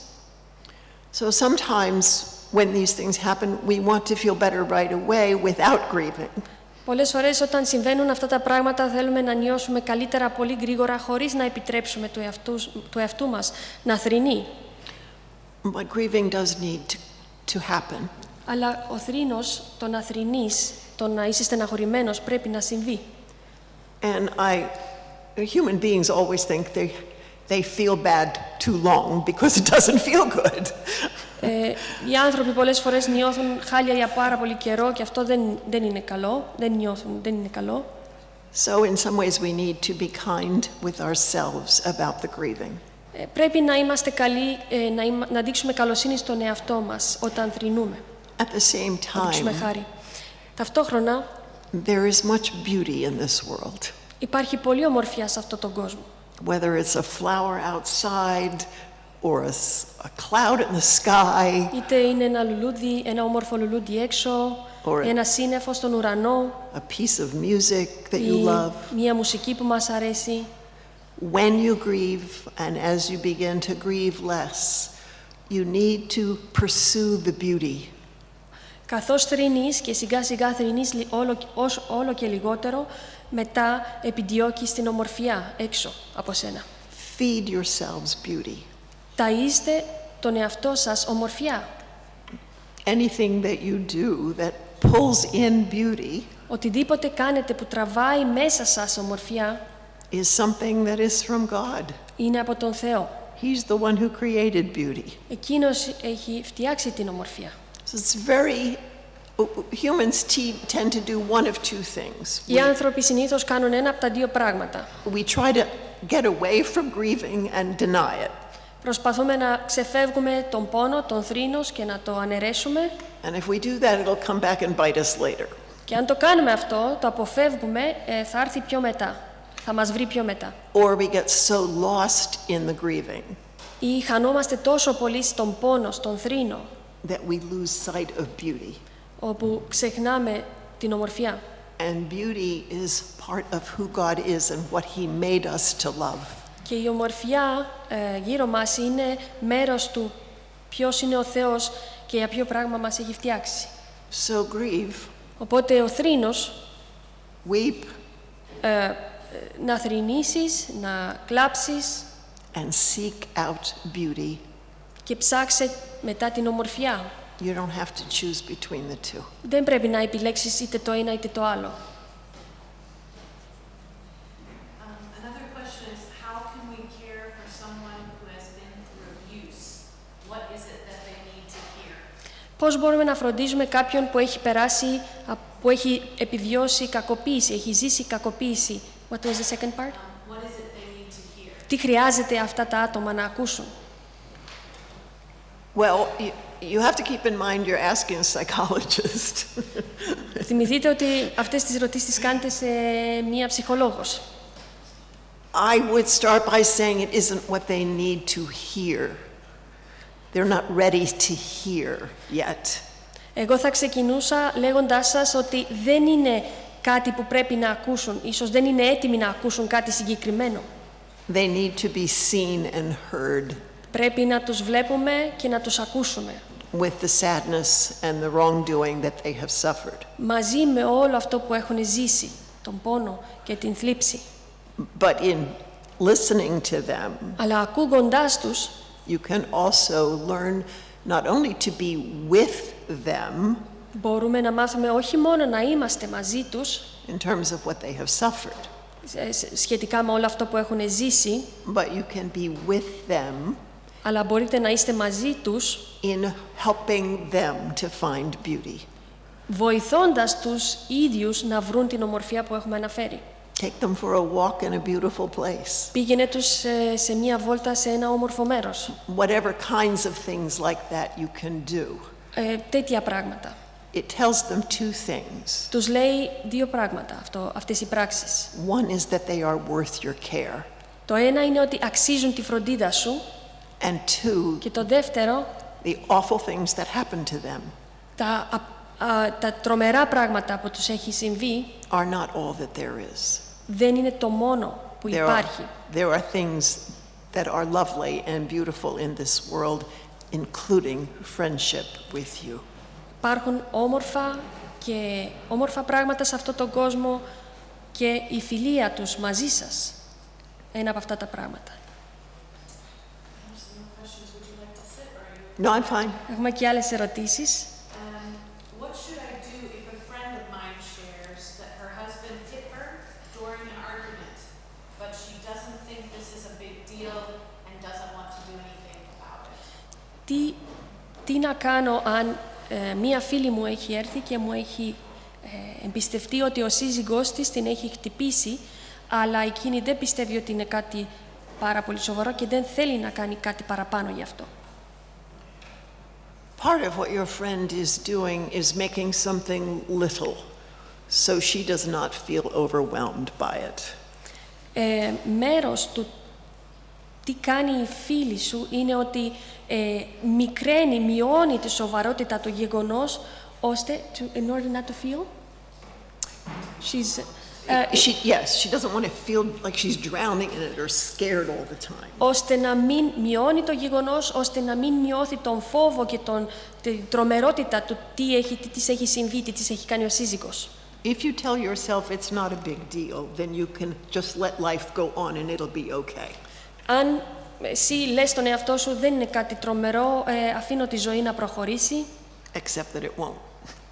So sometimes when these things happen, we want to feel better right away without grieving. Πολλές φορές όταν συμβαίνουν αυτά τα πράγματα θέλουμε να νιώσουμε καλύτερα πολύ γρήγορα χωρίς να επιτρέψουμε του εαυτού μας να θρηνεί. But grieving does need to happen. Αλλά ο θρήνος, το να θρηνείς, το να είσαι στεναχωρημένος πρέπει να συμβεί. And human beings always think they feel bad too long because it doesn't feel good. Οι άνθρωποι πολλές φορές νιώθουν χάλια για πάρα πολύ καιρό και αυτό δεν είναι καλό, δεν είναι καλό. So in some ways we need to be kind with ourselves about the grieving. Πρέπει να είμαστε καλοί, να δείξουμε καλοσύνη στον εαυτό μας όταν θρηνούμε. At the same Να δείξουμε time, χάρη. Ταυτόχρονα there is much beauty in this world. υπάρχει πολλή ομορφιά σε αυτόν τον κόσμο. Whether it's a flower outside or a cloud in the sky Είτε είναι ένα όμορφο λουλούδι έξω, Or- ένα σύννεφο στον ουρανό, a piece of music that ή you love. μια μουσική που μας αρέσει. When you grieve and as you begin to grieve less, you need to pursue the beauty. Καθώς θρηνείς και σιγά σιγά θρηνείς όλο και λιγότερο, μετά επιδιώκεις την ομορφιά έξω από σένα. Feed yourselves beauty. Ταΐστε τον εαυτό σας ομορφιά. Anything that you do that pulls in beauty Οτιδήποτε κάνετε που τραβάει μέσα σας ομορφιά is something that is from God. είναι από τον Θεό. He's the one who created beauty. Εκείνος έχει φτιάξει την ομορφιά. So it's humans tend to do one of two things. Οι άνθρωποι συνήθως κάνουν ένα από τα δύο πράγματα. We try to get away from grieving and deny it. Προσπαθούμε να ξεφεύγουμε τον πόνο, τον θρήνος και να το αναιρέσουμε. And if we do that, it'll come back and bite us later. Και αν το κάνουμε αυτό, το αποφεύγουμε, θα έρθει πιο μετά. Θα μας βρει πιο μετά. Or we get so lost in the grieving Ή χανόμαστε τόσο πολύ στον πόνο, στον θρήνο, that we lose sight of beauty. όπου ξεχνάμε την ομορφιά. And beauty is part of who God is and what He made us to love. Και η ομορφιά γύρω μας είναι μέρος του ποιος είναι ο Θεός και για ποιο πράγμα μας έχει φτιάξει. So grieve, Οπότε ο θρήνος, weep, να θρηνήσεις, να κλάψεις and seek out beauty. και ψάξε μετά την ομορφιά. You don't have to choose between the two. Δεν πρέπει να επιλέξεις είτε το ένα είτε το άλλο. Another question is, how can we care for someone who has been through abuse? What is it that they need to hear? Πώς μπορούμε να φροντίζουμε κάποιον που έχει περάσει, που έχει επιβιώσει κακοποίηση, έχει ζήσει κακοποίηση. What was the second part? What is it they need to hear? Τι χρειάζεται αυτά τα άτομα να ακούσουν? Well, You have to keep in mind you're asking a psychologist. Θυμηθείτε ότι αυτές τις ερωτήσεις τις κάνετε σε μία ψυχολόγος. I would start by saying it isn't what they need to hear. They're not ready to hear yet. Εγώ θα ξεκινούσα λέγοντάς σας ότι δεν είναι κάτι που πρέπει να ακούσουν. Ίσως δεν είναι έτοιμοι να ακούσουν κάτι συγκεκριμένο. They need to be seen and heard. Πρέπει να τους βλέπουμε και να τους ακούσουμε. With the sadness and the wrongdoing that they have suffered. Μαζί με όλο αυτό που έχουν ζήσει, τον πόνο και την θλίψη. But in listening to them, Αλλά ακούγοντάς τους, you can also learn not only to be with them μπορούμε να μάθουμε όχι μόνο να είμαστε μαζί τους, in terms of what they have suffered, σχετικά με όλο αυτό που έχουν ζήσει, but you can be with them αλλά μπορείτε να είστε μαζί τους in helping them to find beauty. βοηθώντας τους ίδιους να βρουν την ομορφιά που έχουμε αναφέρει. Take them for a walk in a beautiful place. Πήγαινε τους σε μία βόλτα σε ένα όμορφο μέρος. Whatever kinds of things like that you can do. Τέτοια πράγματα. It tells them two things. Τους λέει δύο πράγματα αυτές οι πράξεις. One is that they are worth your care. Το ένα είναι ότι αξίζουν τη φροντίδα σου. And two, Και το δεύτερο, the awful things that happen to them τα τρομερά πράγματα που τους έχει συμβεί are not all that there is. δεν είναι το μόνο που υπάρχει. There are things that are lovely and beautiful in this world, including friendship with you. Υπάρχουν όμορφα πράγματα σε αυτόν τον κόσμο και η φιλία τους μαζί σας. Ένα από αυτά τα πράγματα. No, I'm fine. Έχουμε και άλλες ερωτήσεις. What should I do if a friend of mine shares that her husband hit her during an argument, but she doesn't think this is a big deal and doesn't want to do anything about it? Τι να κάνω αν μία φίλη μου έχει έρθει και μου έχει εμπιστευτεί ότι ο σύζυγός της την έχει χτυπήσει, αλλά εκείνη δεν πιστεύει ότι είναι κάτι πάρα πολύ σοβαρό και δεν θέλει να κάνει κάτι παραπάνω γι' αυτό. Part of what your friend is doing is making something little, so she does not feel overwhelmed by it. Μέρος του τι κάνει η φίλη σου είναι ότι μειώνει τη σοβαρότητα του γεγονός, ώστε, in order not to feel, She doesn't want to feel like she's drowning in it or scared all the time. ώστε να μην μειώνει το γεγονός, ώστε να μην μειώθει τον φόβο και την τρομερότητα του τι της έχει συμβεί, τι της έχει κάνει ο σύζυγος. If you tell yourself it's not a big deal, then you can just let life go on and it'll be okay. Αν εσύ λες στον εαυτό σου δεν είναι κάτι τρομερό, αφήνω τη ζωή να προχωρήσει, Except that it won't.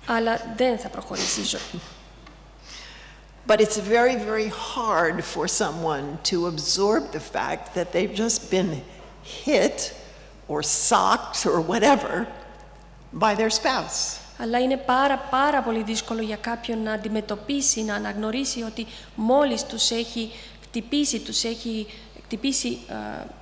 αλλά δεν θα προχωρήσει η ζωή. But it's very, very hard for someone to absorb the fact that they've just been hit or socked or whatever by their spouse. Αλλά είναι πάρα πολύ δύσκολο για κάποιον να αντιμετωπίσει, να αναγνωρίσει ότι μόλις τους έχει χτυπήσει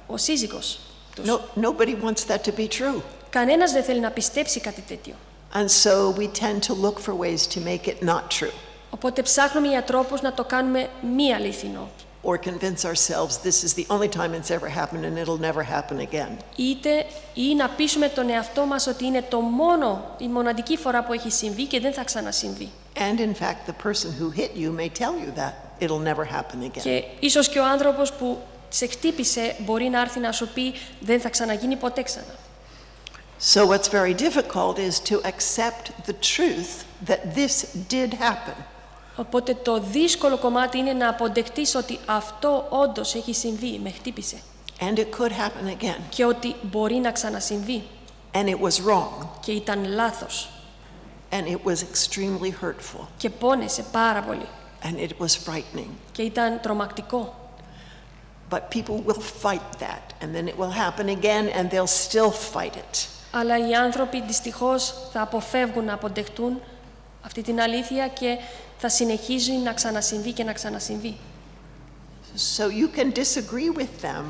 ο σύζυγος τους. Nobody wants that to be true. Κανένας δεν θέλει να πιστέψει κάτι τέτοιο. And so we tend to look for ways to make it not true. Οπότε ψάχνουμε για τρόπους να το κάνουμε μη αληθινό. Or convince ourselves this is the only time it's ever happened and it'll never happen again. Ή να πείσουμε τον εαυτό μας ότι είναι η μοναδική φορά που έχει συμβεί και δεν θα ξανασυμβεί. And in fact, the person who hit you may tell you that it'll never happen again. Και ίσως και ο άνθρωπος που σε χτύπησε μπορεί να έρθει να σου πει δεν θα ξαναγίνει ποτέ ξανά. So what's very difficult is to accept the truth that this did happen. Οπότε το δύσκολο κομμάτι είναι να αποδεχτείς ότι αυτό όντως έχει συμβεί, με χτύπησε. And it could happen again. Και ότι μπορεί να ξανασυμβεί. And it was wrong. Και ήταν λάθος. And it was extremely hurtful. Και πόνεσε πάρα πολύ. And it was frightening. Και ήταν τρομακτικό. But people will fight that. And then it will happen again and they'll still fight it. Αλλά οι άνθρωποι δυστυχώς θα αποφεύγουν να αποδεχτούν αυτή την αλήθεια και θα συνεχίζει να ξανασυμβεί και να ξανασυμβεί. So you can disagree with them.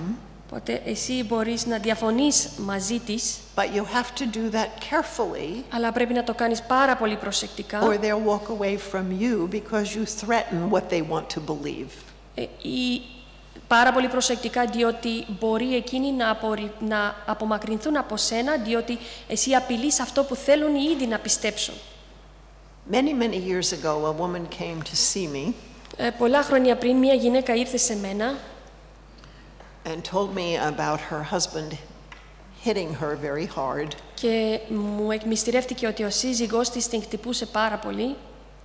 Οπότε εσύ μπορείς να διαφωνείς μαζί της, but you have to do that carefully, αλλά πρέπει να το κάνεις πάρα πολύ προσεκτικά, or they'll walk away from you because you threaten what they want to believe. ή πάρα πολύ προσεκτικά, διότι μπορεί εκείνοι να απομακρυνθούν από σένα, διότι εσύ απειλείς αυτό που θέλουν ήδη να πιστέψουν. Many years ago, a woman came to see me Πολλά χρόνια πριν, μία γυναίκα ήρθε σε μένα and told me about her husband hitting her very hard, και μου εκμυστηρεύτηκε ότι ο σύζυγός της την χτυπούσε πάρα πολύ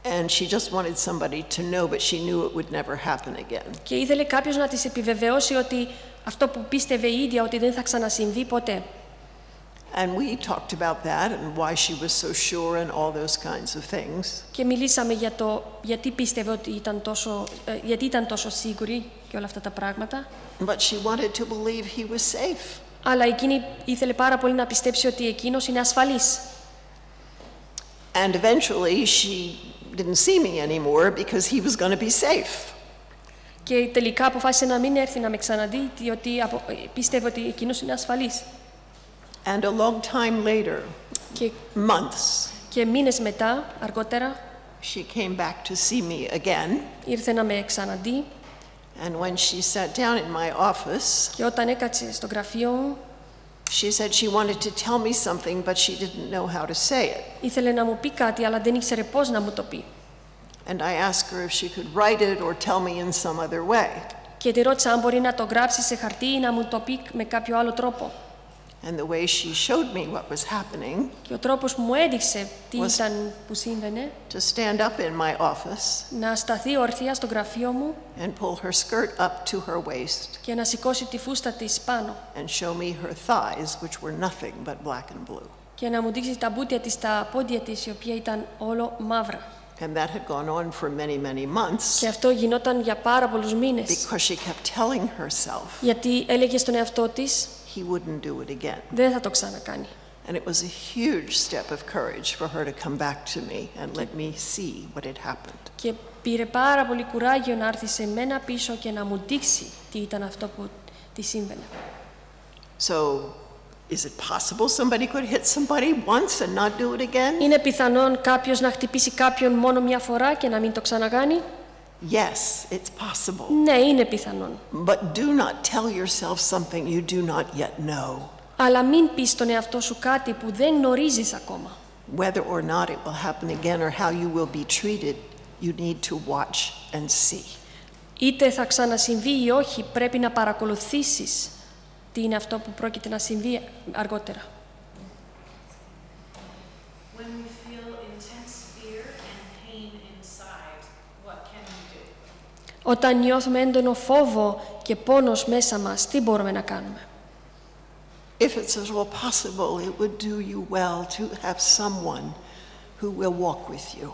and she just wanted somebody to know, but she knew it would never happen again. και ήθελε κάποιος να της επιβεβαιώσει ότι αυτό που πίστευε η ίδια ότι δεν θα ξανασυμβεί ποτέ. And we talked about that and why she was so sure and all those kinds of things. Και μιλήσαμε για το γιατί πίστευε ότι γιατί ήταν τόσο σίγουρη και όλα αυτά τα πράγματα. But she wanted to believe he was safe. Αλλά εκείνη ήθελε πάρα πολύ να πιστέψει ότι εκείνος είναι ασφαλής. And eventually she didn't see me anymore because he was going to be safe. Και τελικά αποφάσισε να μην έρθει να με ξαναδεί, διότι πίστευε ότι εκείνος είναι ασφαλής. And a long time later, Και, months, και μήνες μετά, αργότερα, she came back to see me again. ήρθε να με ξαναδεί And when she sat down in my office, και όταν έκατσε στο γραφείο μου, she said she wanted to tell me something, but she didn't know how to say it. ήθελε να μου πει κάτι, αλλά δεν ήξερε πώς να μου το πει. And I asked her if she could write it or tell me in some other way. Και τη ρώτησα αν μπορεί να το γράψει σε χαρτί ή να μου το πει με κάποιο άλλο τρόπο. And the way she showed me what was happening Και ο τρόπος που μου έδειξε τι ήταν που σύμβαινε, to stand up in my office να σταθεί ορθία στο γραφείο μου and pull her skirt up to her waist και να σηκώσει τη φούστα της πάνω and show me her thighs, which were nothing but black and blue. και να μου δείξει τα μπουτια της, τα πόδια της, η οποία ήταν όλο μαύρα. And that had gone on for many months Και αυτό γινόταν για πάρα πολλούς μήνες, because she kept telling herself γιατί έλεγε στον εαυτό της he wouldn't do it again. δεν θα το ξανακάνει. And it was a huge step of courage for her to come back to me and let me see what had happened. Και πήρε πάρα πολύ κουράγιο να έρθει σε μένα πίσω και να μου δείξει τι ήταν αυτό που τη σύμβαινε. So, is it possible somebody could hit somebody once and not do it again? Είναι πιθανόν κάποιος να χτυπήσει κάποιον μόνο μια φορά και να μην το ξανακάνει? Yes, it's possible. Ναι, είναι πιθανόν. But do not tell yourself something you do not yet know. Αλλά μην πεις στον εαυτό σου κάτι που δεν γνωρίζεις ακόμα. Whether or not it will happen again or how you will be treated, you need to watch and see. Είτε θα ξανασυμβεί ή όχι, πρέπει να παρακολουθήσεις τι είναι αυτό που πρόκειται να συμβεί αργότερα. When we feel intense fear and pain inside, what can we do? Όταν νιώθουμε έντονο φόβο και πόνος μέσα μας, τι μπορούμε να κάνουμε? If it's at all possible, it would do you well to have someone who will walk with you.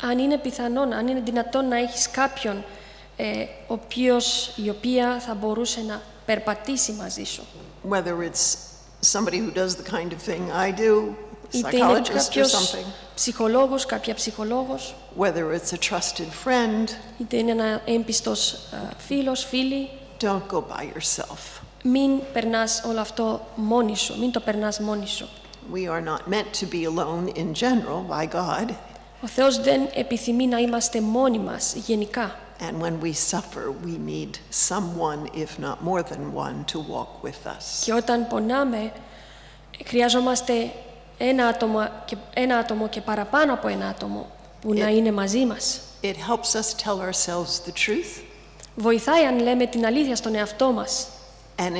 Αν είναι πιθανόν, αν είναι δυνατόν να έχεις κάποιον ο οποίος, η οποία θα μπορούσε να περπατήσει μαζί σου. Whether it's somebody who does the kind of thing I do, Είτε είναι psychologist or κάποιος something, ψυχολόγος, κάποια ψυχολόγος, whether it's a trusted friend, είτε είναι ένα έμπιστος φίλος, φίλη. don't go by yourself. Μην περνάς όλο αυτό μόνη σου, μην το περνάς μόνη σου. We are not meant to be alone in general by God, Ο Θεός δεν επιθυμεί να είμαστε μόνοι μας γενικά. and when we suffer, we need someone, if not more than one, to walk with us. Και όταν πονάμε, χρειαζόμαστε ένα άτομο και παραπάνω από ένα άτομο που να είναι μαζί μας. It helps us tell ourselves the truth, Βοηθάει αν λέμε την αλήθεια στον εαυτό μας. and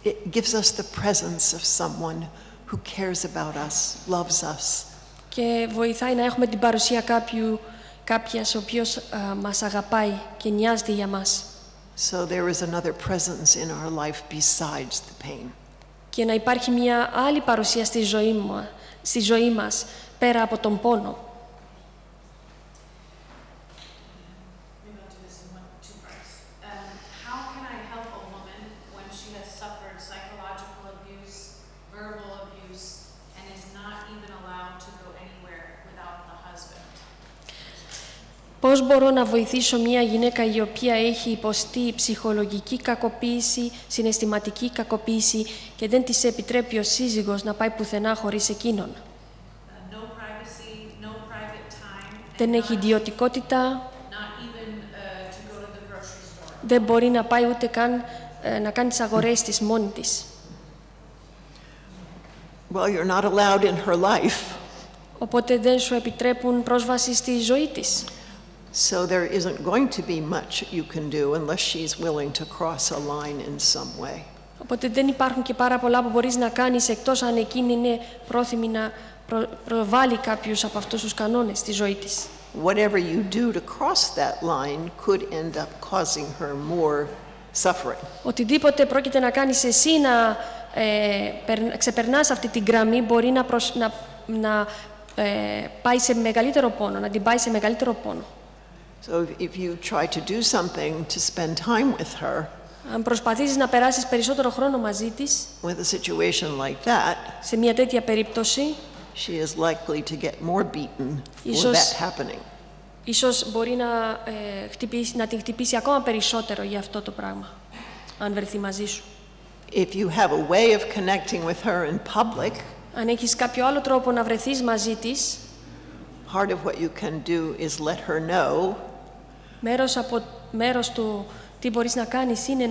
it gives us the presence of someone who cares about us, loves us. Και βοηθάει να έχουμε την παρουσία κάποιας ο οποίος μας αγαπάει και νοιάζεται για μας. So there is another presence in our life besides the pain. Και να υπάρχει μια άλλη παρουσία στη ζωή μας πέρα από τον πόνο. Maybe I'll do this in two parts. How can I help a woman when she has suffered psychological abuse, verbal abuse, and is not even allowed to go anywhere without the husband? Πώς μπορώ να βοηθήσω μια γυναίκα η οποία έχει υποστεί ψυχολογική κακοποίηση, συναισθηματική κακοποίηση και δεν της επιτρέπει ο σύζυγος να πάει πουθενά χωρίς εκείνον. No privacy, no private time, Δεν έχει ιδιωτικότητα, not even to go to the grocery store. δεν μπορεί να πάει ούτε καν να κάνει τις αγορές της μόνη της. Well, you're not allowed in her life, Οπότε δεν σου επιτρέπουν πρόσβαση στη ζωή της. so there isn't going to be much you can do unless she's willing to cross a line in some way. Οπότε δεν υπάρχουν και πάρα πολλά που μπορείς να κάνεις εκτός αν εκείνη είναι πρόθυμη να προβάλλει κάποιους από αυτούς τους κανόνες στη ζωή της. Whatever you do to cross that line could end up causing her more suffering. Οτιδήποτε πρόκειται να κάνεις εσύ να ξεπερνάς αυτή την γραμμή μπορεί να πάει σε μεγαλύτερο πόνο, να την πάει σε μεγαλύτερο πόνο. So if you try to do something to spend time with her, Αν προσπαθήσεις να περάσεις περισσότερο χρόνο μαζί της, with a situation like that, σε μια τέτοια περίπτωση, she is likely to get more beaten for Ίσως- that happening. ίσως μπορεί να την χτυπήσει ακόμα περισσότερο για αυτό το πράγμα, αν βρεθεί μαζί σου. If you have a way of connecting with her in public, Αν έχεις κάποιο άλλο τρόπο να βρεθείς μαζί της, part of what you can do is let her know μέρος του τι μπορείς να κάνεις είναι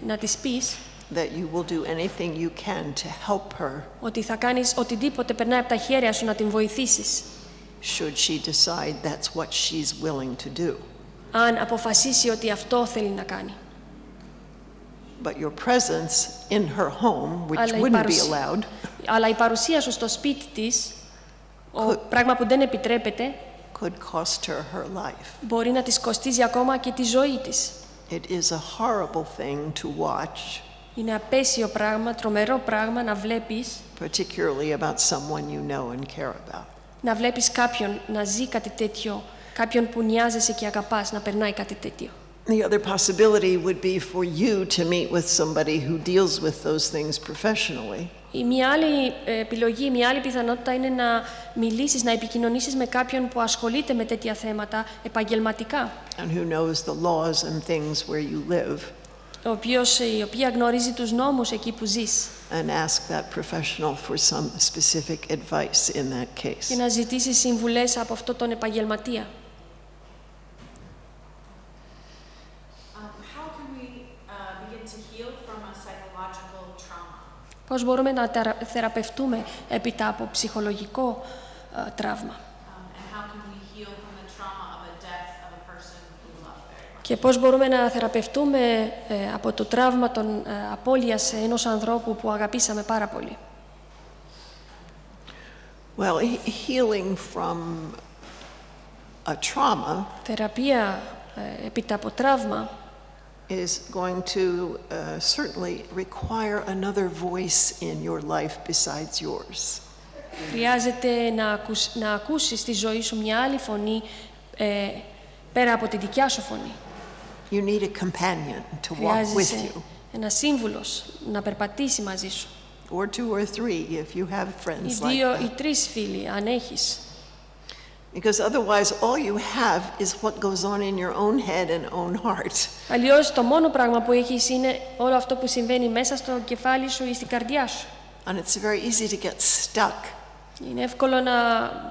να της πεις that you will do anything you can to help her ότι θα κάνεις οτιδήποτε περνάει από τα χέρια σου να την βοηθήσεις, should she decide that's what she's willing to do. αν αποφασίσει ότι αυτό θέλει να κάνει. But your presence in her home, which Αλλά η wouldn't be παρουσία- allowed, Αλλά η παρουσία σου στο σπίτι της, πράγμα που δεν επιτρέπεται, could cost her her life. μπορεί να της κοστίζει ακόμα και τη ζωή της. It is a horrible thing to watch, Είναι απέσιο πράγμα, τρομερό πράγμα να βλέπεις, particularly about someone you know and care about. να βλέπεις κάποιον να ζει κάτι τέτοιο, κάποιον που νοιάζεσαι και αγαπάς να περνάει κάτι τέτοιο. The other possibility would be for you to meet with somebody who deals with those things professionally. Η μια άλλη επιλογή, μια άλλη πιθανότητα είναι να μιλήσεις, να επικοινωνήσεις με κάποιον που ασχολείται με τέτοια θέματα επαγγελματικά, And who knows the laws and things where you live, η οποία γνωρίζει τους νόμους εκεί που ζεις, and ask that professional for some specific advice in that case. και να ζητήσεις συμβουλές από αυτόν τον επαγγελματία. How can we begin to heal from a psychological trauma? Πώς μπορούμε να θεραπευτούμε έπειτα από ψυχολογικό τραύμα. And how can we heal from the trauma of a death of a person we love very much? Και πώς μπορούμε να θεραπευτούμε από το τραύμα των απώλειας ενός ανθρώπου που αγαπήσαμε πάρα πολύ. Well, healing from a trauma Θεραπεία έπειτα από τραύμα is going to certainly require another voice in your life besides yours. χρειάζεται να ακούσεις στη ζωή σου μια άλλη φωνή πέρα από τη δικιά σου φωνή. You need a companion to walk with Χρειάζεσαι you, ένα σύμβουλος να περπατήσει μαζί σου. or two or three if you have Οι friends like δύο ή that. τρεις φίλοι, αν έχεις. Because otherwise all you have is what goes on in your own head and own heart. Αλλιώς το μόνο πράγμα που έχεις είναι όλο αυτό που συμβαίνει μέσα στο κεφάλι σου ή στην καρδιά σου. And it's very easy to get stuck. Είναι εύκολο να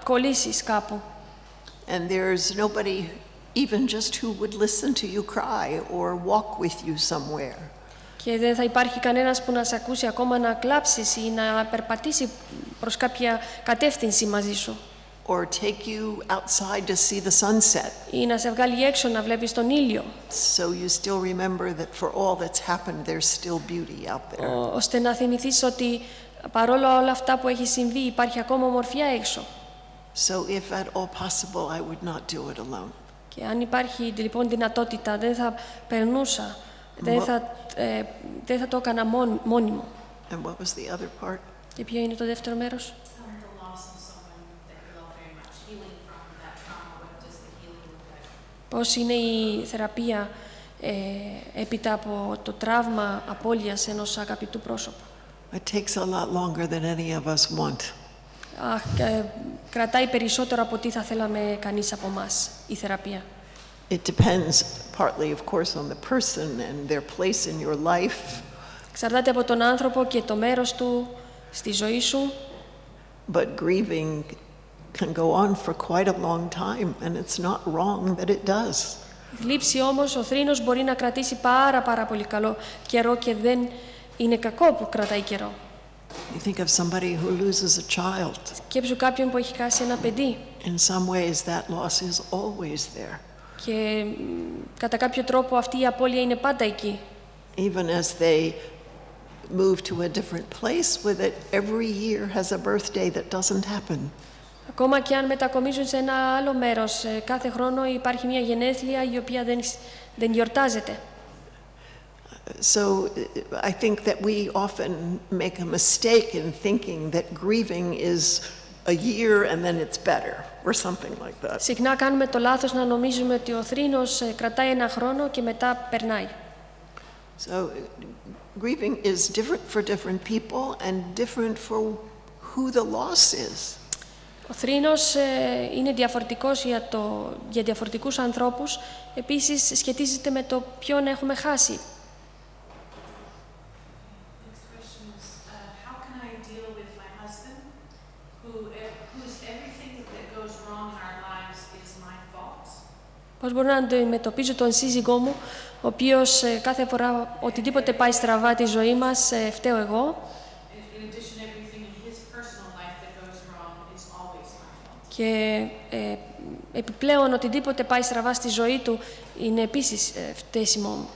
κολλήσεις κάπου. And there's nobody even just who would listen to you cry or walk with you somewhere. Και δεν θα υπάρχει κανένας που να σε ακούσει ακόμα να κλάψεις ή να περπατήσει προς κάποια κατεύθυνση μαζί σου. Or take you outside to see the sunset, Ή να σε βγάλει έξω να βλέπεις τον ήλιο, so you still remember that for all that's happened, there's still beauty out there. ώστε να θυμηθείς ότι παρόλο όλα αυτά που έχει συμβεί υπάρχει ακόμα ομορφιά έξω. So if at all possible, I would not do it alone. Και αν υπάρχει λοιπόν δυνατότητα, δεν θα περνούσα, δεν θα το έκανα μόνη μου. And what was the other part? Και ποιο είναι το δεύτερο μέρος? The loss of someone that you love very much, healing from that trauma. What does the healing look like? Πώς είναι η θεραπεία έπειτα από το τραύμα απώλειας ενός αγαπητού πρόσωπου. It takes a lot longer than any of us want. κρατάει περισσότερο από τι θα θέλαμε κανείς από μας η θεραπεία. It depends partly, of course, on the person and their place in your life. Εξαρτάται από τον άνθρωπο και το μέρος του στη ζωή σου. But grieving can go on for quite a long time, and it's not wrong that it does. Η θλίψη όμως, ο θρήνος μπορεί να κρατήσει πάρα πολύ καλό καιρό και δεν είναι κακό που κρατάει καιρό. You think of somebody who loses a child. Σκέψου κάποιον που έχει χάσει ένα παιδί. In some ways, that loss is always there. Και κατά κάποιο τρόπο αυτή η απώλεια είναι πάντα εκεί. Even as they move to a different place with it, every year has a birthday that doesn't happen. Ακόμα και αν μετακομίζουν σε ένα άλλο μέρος, κάθε χρόνο υπάρχει μια γενέθλια η οποία δεν γιορτάζεται. So I think that we often make a mistake in thinking that grieving is a year and then it's better or something like that. Συχνά κάνουμε το λάθος να νομίζουμε ότι ο θρήνος κρατάει ένα χρόνο και μετά περνάει. So grieving is different for different people and different for who the loss is. Ο θρήνος είναι διαφορετικός για διαφορετικούς ανθρώπους. Επίσης σχετίζεται με το ποιον έχουμε χάσει. Πώς μπορώ να αντιμετωπίζω τον σύζυγό μου, ο οποίος κάθε φορά οτιδήποτε πάει στραβά τη ζωή μας, φταίω εγώ. Και επιπλέον οτιδήποτε πάει στραβά στη ζωή του είναι επίσης φταίσιμό μου.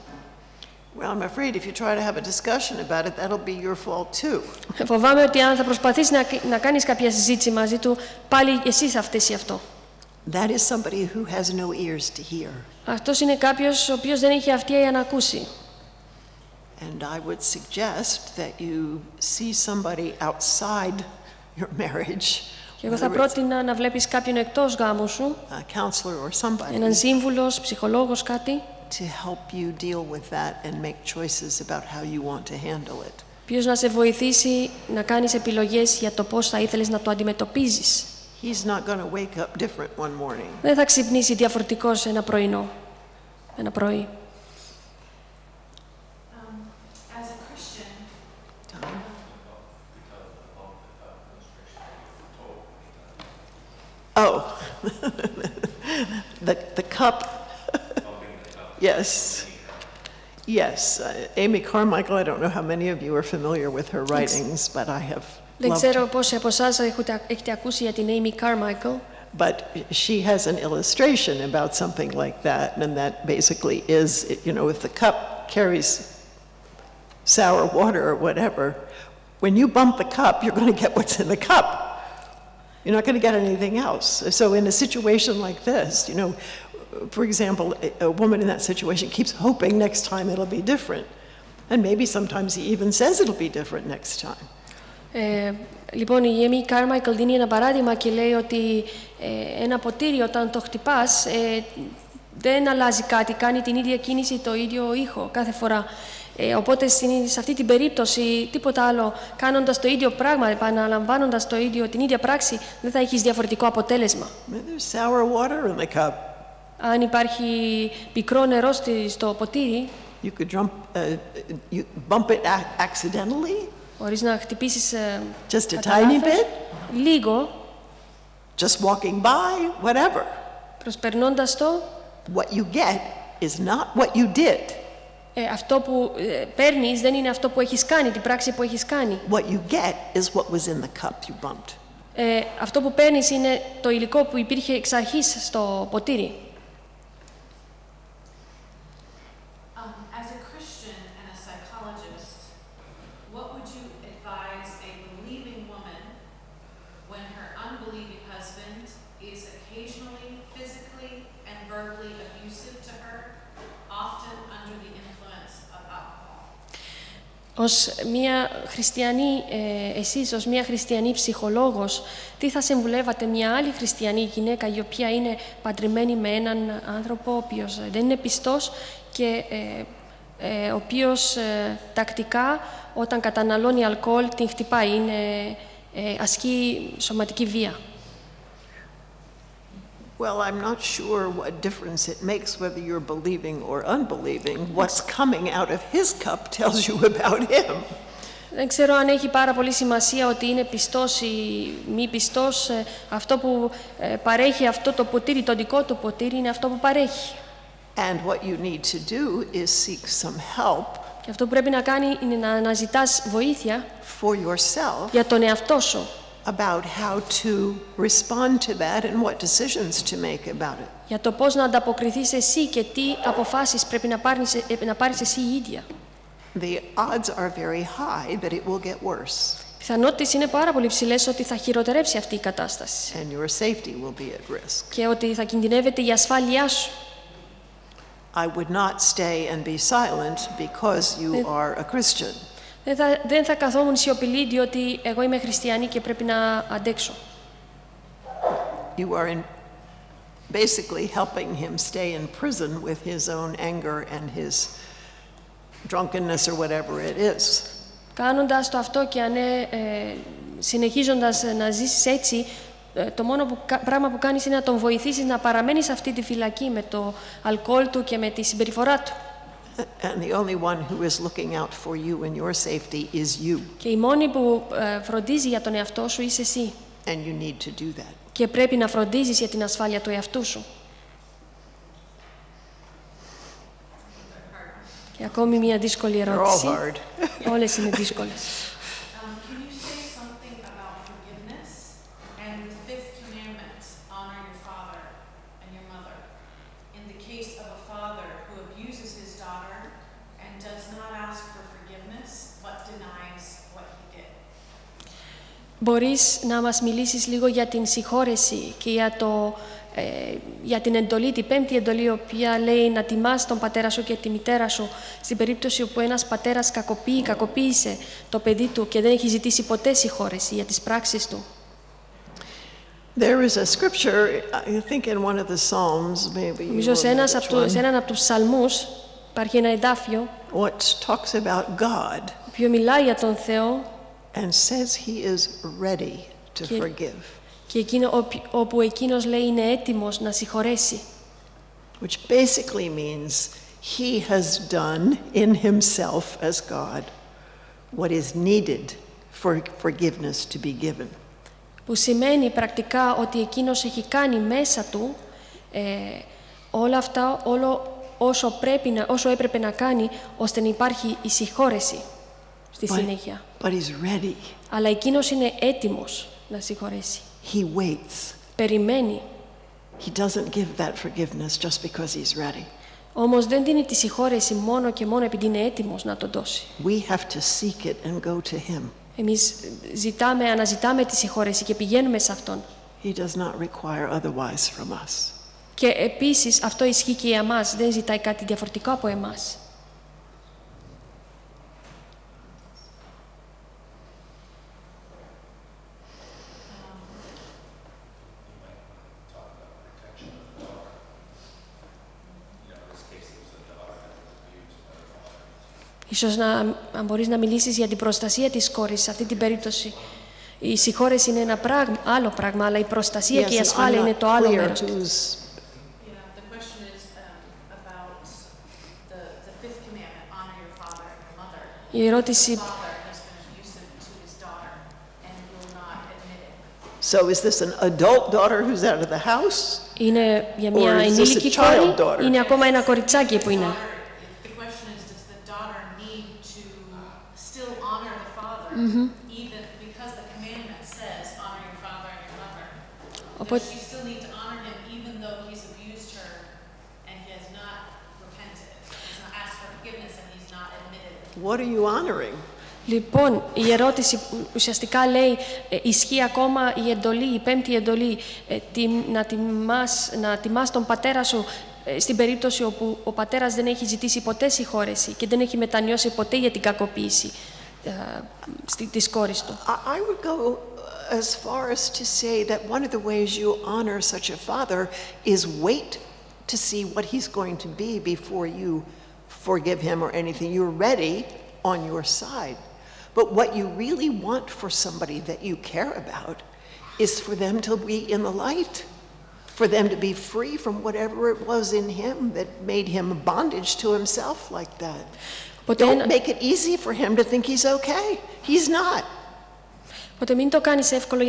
Well, I'm afraid if you try to have a discussion about it, that'll be your fault too. Φοβάμαι ότι αν θα προσπαθείς να κάνεις κάποια συζήτηση μαζί του, πάλι εσύ θα φταίσει αυτό. That is somebody who has no ears to hear. Αυτός είναι κάποιος ο οποίος δεν έχει αυτιά για να ακούσει. And I would suggest that you see somebody outside your marriage. Και εγώ θα πρότεινα να βλέπεις κάποιον εκτός γάμου σου, έναν σύμβουλος, ψυχολόγος, κάτι, to help you deal with that and make choices about how you want to handle it. ποιος να σε βοηθήσει να κάνεις επιλογές για το πώς θα ήθελες να το αντιμετωπίζεις. He's not going to wake up different one morning. Δεν θα ξυπνήσει διαφορετικός ένα πρωί. Oh, the cup. Yes. Yes. Amy Carmichael, I don't know how many of you are familiar with her writings, but I have Δεν loved ξέρω πόσοι από εσάς έχετε ακούσει για την Amy Carmichael. But she has an illustration about something like that, and that basically is, you know, if the cup carries sour water or whatever, when you bump the cup, you're going to get what's in the cup. You're not going to get anything else. So in a situation like this, you know, for example, a woman in that situation keeps hoping next time it'll be different. And maybe sometimes he even says it'll be different next time. Λοιπόν, η Amy Carmichael δίνει ένα παράδειγμα και λέει ότι ένα ποτήρι όταν το χτυπάς δεν αλλάζει κάτι, κάνει την ίδια κίνηση, το ίδιο ήχο κάθε φορά. Οπότε σε αυτή την περίπτωση τίποτα άλλο, κάνοντας το ίδιο πράγμα, επαναλαμβάνοντας την ίδια πράξη, δεν θα έχεις διαφορετικό αποτέλεσμα. There's sour water in the cup. Αν υπάρχει πικρό νερό στο ποτήρι, You could you bump it accidentally. Μπορείς να χτυπήσεις Just a tiny bit. Λίγο. Just walking by, whatever. Προσπερνώντας το. What you get is not what you did. Αυτό που παίρνεις δεν είναι αυτό που έχεις κάνει, την πράξη που έχεις κάνει. What you get is what was in the cup you bumped. Αυτό που παίρνεις είναι το υλικό που υπήρχε εξ αρχής στο ποτήρι. As a Christian and a psychologist, what would you advise a believing woman when her unbelieving husband is occasionally physically and verbally abusive to her, often under the influence of alcohol? Ως μια χριστιανή, εσείς ως μια χριστιανή ψυχολόγος, τι θα συμβουλεύατε μια άλλη χριστιανή γυναίκα η οποία είναι παντρεμένη με έναν άνθρωπο ο οποίος δεν είναι πιστός και ο οποίος τακτικά όταν καταναλώνει αλκοόλ την χτυπάει, ασκεί σωματική βία. Well, I'm not sure what difference it makes whether you're believing or unbelieving. What's coming out of his cup tells you about him. Δεν ξέρω αν έχει πάρα πολύ σημασία ότι είναι πιστός ή μη πιστός. Αυτό που παρέχει αυτό το ποτήρι, το δικό του ποτήρι, είναι αυτό που παρέχει. And what you need to do is seek some help Και αυτό που πρέπει να κάνει είναι να αναζητάς βοήθεια for yourself για τον εαυτό σου. about how to respond to that and what decisions to make about it. Για το πώς να ανταποκριθείς εσύ και τι αποφάσεις πρέπει να πάρεις εσύ η ίδια. The odds are very high that it will get worse Οι πιθανότητες είναι πάρα πολύ ψηλές ότι θα χειροτερέψει αυτή η κατάσταση and your safety will be at risk. και ότι θα κινδυνεύεται η ασφάλειά σου. I would not stay and be silent because you are a Christian. Δεν θα καθόμουν σιωπηλή διότι εγώ είμαι χριστιανή και πρέπει να αντέξω. You are basically helping him stay in prison with his own anger and his drunkenness or whatever it is. Κάνοντας το αυτό και συνεχίζοντας να ζήσεις έτσι, το μόνο πράγμα που κάνεις είναι να τον βοηθήσεις να παραμένει σε αυτή τη φυλακή με το αλκοόλ του και με τη συμπεριφορά του. And the only one who is looking out for you and your safety is you. Και η μόνη που φροντίζει για τον εαυτό σου είσαι εσύ. And you need to do that. Και πρέπει να φροντίζεις για την ασφάλεια του εαυτού σου. Και ακόμη μια δύσκολη ερώτηση. Όλες είναι δύσκολες. Can you say something about forgiveness and the fifth commandment, honor your father and your mother? In the case of a father who abuses his daughter and does not ask for forgiveness, but denies what he did. Μπορείς να μας μιλήσεις λίγο για την συγχώρεση και για την εντολή, την πέμπτη εντολή, η οποία λέει να τιμάς τον πατέρα σου και τη μητέρα σου στην περίπτωση όπου ένας πατέρας κακοποίησε το παιδί του και δεν έχει ζητήσει ποτέ συγχώρεση για τις πράξεις του. There is a scripture, I think in one of the Psalms, maybe. Νομίζω σε έναν από τους ψαλμούς υπάρχει ένα εδάφιο What talks about God που μιλάει για τον Θεό and says he is ready to forgive. Και όπου εκείνος λέει είναι έτοιμος να συγχωρέσει. Which basically means he has done in himself as God what is needed for forgiveness to be given. Που σημαίνει πρακτικά ότι εκείνος έχει κάνει μέσα του όλα αυτά, όσο έπρεπε να κάνει ώστε να υπάρχει η συγχώρεση στη συνέχεια. But he's ready. Αλλά εκείνος είναι έτοιμος να συγχωρέσει. He waits. Περιμένει. He doesn't give that forgiveness just because he's ready. Όμως δεν δίνει τη συγχώρεση μόνο και μόνο επειδή είναι έτοιμος να τον δώσει. We have to seek it and go to him. Εμείς αναζητάμε τη συγχώρεση και πηγαίνουμε σε Αυτόν. He does not require otherwise from us. Και επίσης αυτό ισχύει και για εμάς. Δεν ζητάει κάτι διαφορετικό από εμάς. Ίσως αν μπορείς να μιλήσεις για την προστασία της κόρης σε αυτή την περίπτωση. Η συγχώρεση είναι ένα άλλο πράγμα, αλλά η προστασία και η ασφάλεια είναι το άλλο μέρος. Η ερώτηση... So is this an adult daughter who's out of the house? Είναι για μια ενήλικη κόρη, είναι ακόμα ένα κοριτσάκι που είναι. Even because the commandment says honor your father and your mother. Does she still need to honor him even though he's abused her and he has not repented? He's not asked for forgiveness and he's not admitted it. What are you honoring? Λοιπόν, η ερώτηση ουσιαστικά λέει, ισχύει ακόμα η εντολή, η πέμπτη εντολή, να τιμάς τον πατέρα σου στην περίπτωση όπου ο πατέρας δεν έχει ζητήσει ποτέ συγχώρεση και δεν έχει μετανιώσει ποτέ για την κακοποίηση της κόρης του. I would go as far as to say that one of the ways you honor such a father is wait to see what he's going to be before you forgive him or anything. You're ready on your side. But what you really want for somebody that you care about is for them to be in the light, for them to be free from whatever it was in him that made him bondage to himself like that. Don't make it easy for him to think he's okay. He's not. Οπότε μην το κάνεις εύκολο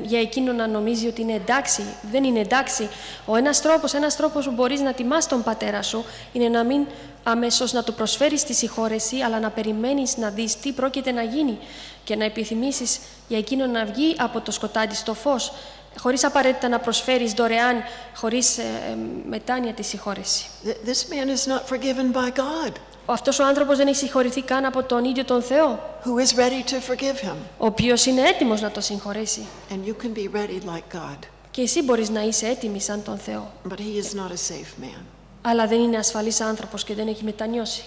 για εκείνο να νομίζει ότι είναι εντάξει. Δεν είναι εντάξει. Ένας τρόπος που μπορείς να τιμάς τον πατέρα σου είναι να μην αμέσως να του προσφέρεις τη συγχώρεση, αλλά να περιμένεις να δεις τι πρόκειται να γίνει και να επιθυμήσεις για εκείνο να βγει από το σκοτάδι στο φως, χωρίς απαραίτητα να προσφέρεις δωρεάν, χωρίς μετάνοια τη συγχώρεση. This man is not forgiven by God. Αυτός ο άνθρωπος δεν έχει συγχωρηθεί καν από τον ίδιο τον Θεό, Who is ready to forgive him. ο οποίος είναι έτοιμος να το συγχωρέσει. And you can be ready like God. Και εσύ μπορείς να είσαι έτοιμη σαν τον Θεό. But he is not a safe man. Αλλά δεν είναι ασφαλής άνθρωπος και δεν έχει μετανιώσει.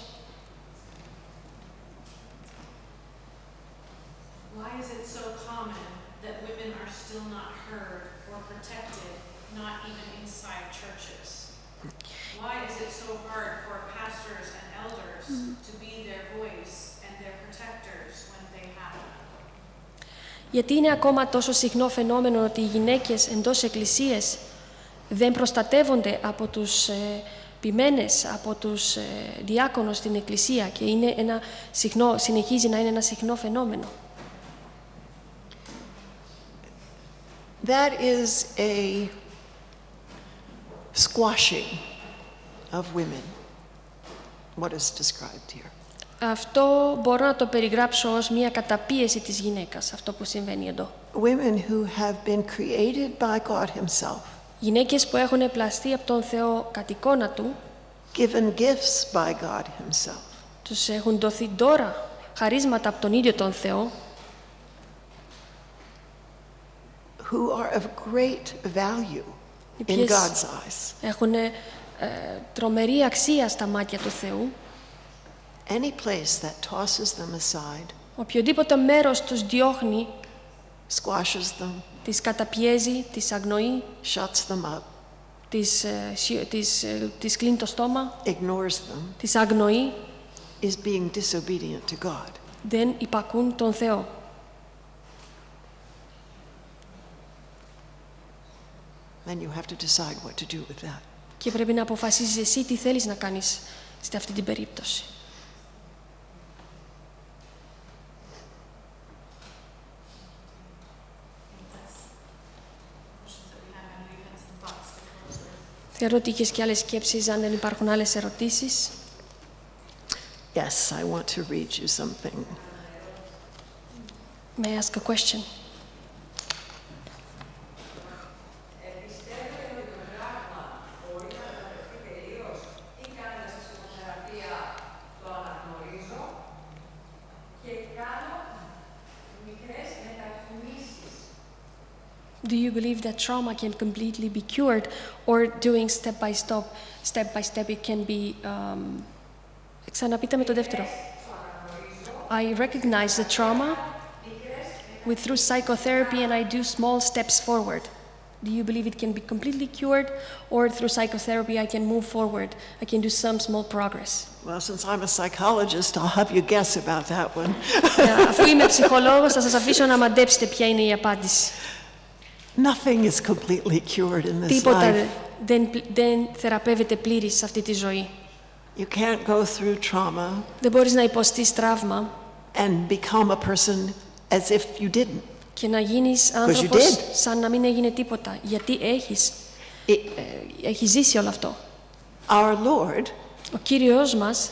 Why is it so common that women are still not heard or protected, not even inside churches? Why is it so hard for pastors and elders to be their voice and their protectors when they have them? Γιατί είναι ακόμα τόσο συχνό φαινόμενο ότι οι γυναίκες εντός εκκλησίες δεν προστατεύονται από τους ποιμένες, από τους διάκονους στην εκκλησία και είναι συνεχίζει να είναι ένα συχνό φαινόμενο. That is a squashing of women, what is described here. Αυτό μπορώ να το περιγράψω ως μια καταπίεση της γυναίκας, αυτό που συμβαίνει εδώ. Women who have been created by God himself. Γυναίκες που έχουν πλαστεί από τον Θεό κατ' εικόνα Του, Given gifts by God himself. τους έχουν δοθεί δώρα, χαρίσματα από τον ίδιο τον Θεό, Who are of great value in God's eyes. Έχουν τρομερή αξία στα μάτια του Θεού. Any place that tosses them aside, Οποιοδήποτε μέρος τους διώχνει, squashes them, τις καταπιέζει, τις αγνοεί, shuts them up, τις κλείνει το στόμα, ignores them, τις αγνοεί, is being disobedient to God. δεν υπακούν τον Θεό. Then you have to decide what to do with that. Και πρέπει να αποφασίσεις εσύ τι θέλεις να κάνεις σε αυτή την περίπτωση. Θεωρώ ότι είχες και άλλες σκέψεις, αν δεν υπάρχουν άλλες ερωτήσεις. Yes, I want to read you something. May I ask a question? Do you believe that trauma can completely be cured, or doing step by step it can be... Ξαναπείτε με το δεύτερο. I recognize the trauma through psychotherapy and I do small steps forward. Do you believe it can be completely cured, or through psychotherapy I can move forward? I can do some small progress. Well, since I'm a psychologist, I'll have you guess about that one. Αφού είμαι ψυχολόγος, θα σας αφήσω να μαντέψετε ποια είναι η απάντηση. Nothing is completely cured in this Τίποτα life. δεν θεραπεύεται πλήρης σε αυτή τη ζωή. You can't go through trauma Δεν μπορείς να υποστείς τραύμα and become a person as if you didn't. και να γίνεις άνθρωπος σαν να μην έγινε τίποτα. Γιατί έχεις ζήσει όλο αυτό. Our Lord Ο Κύριος μας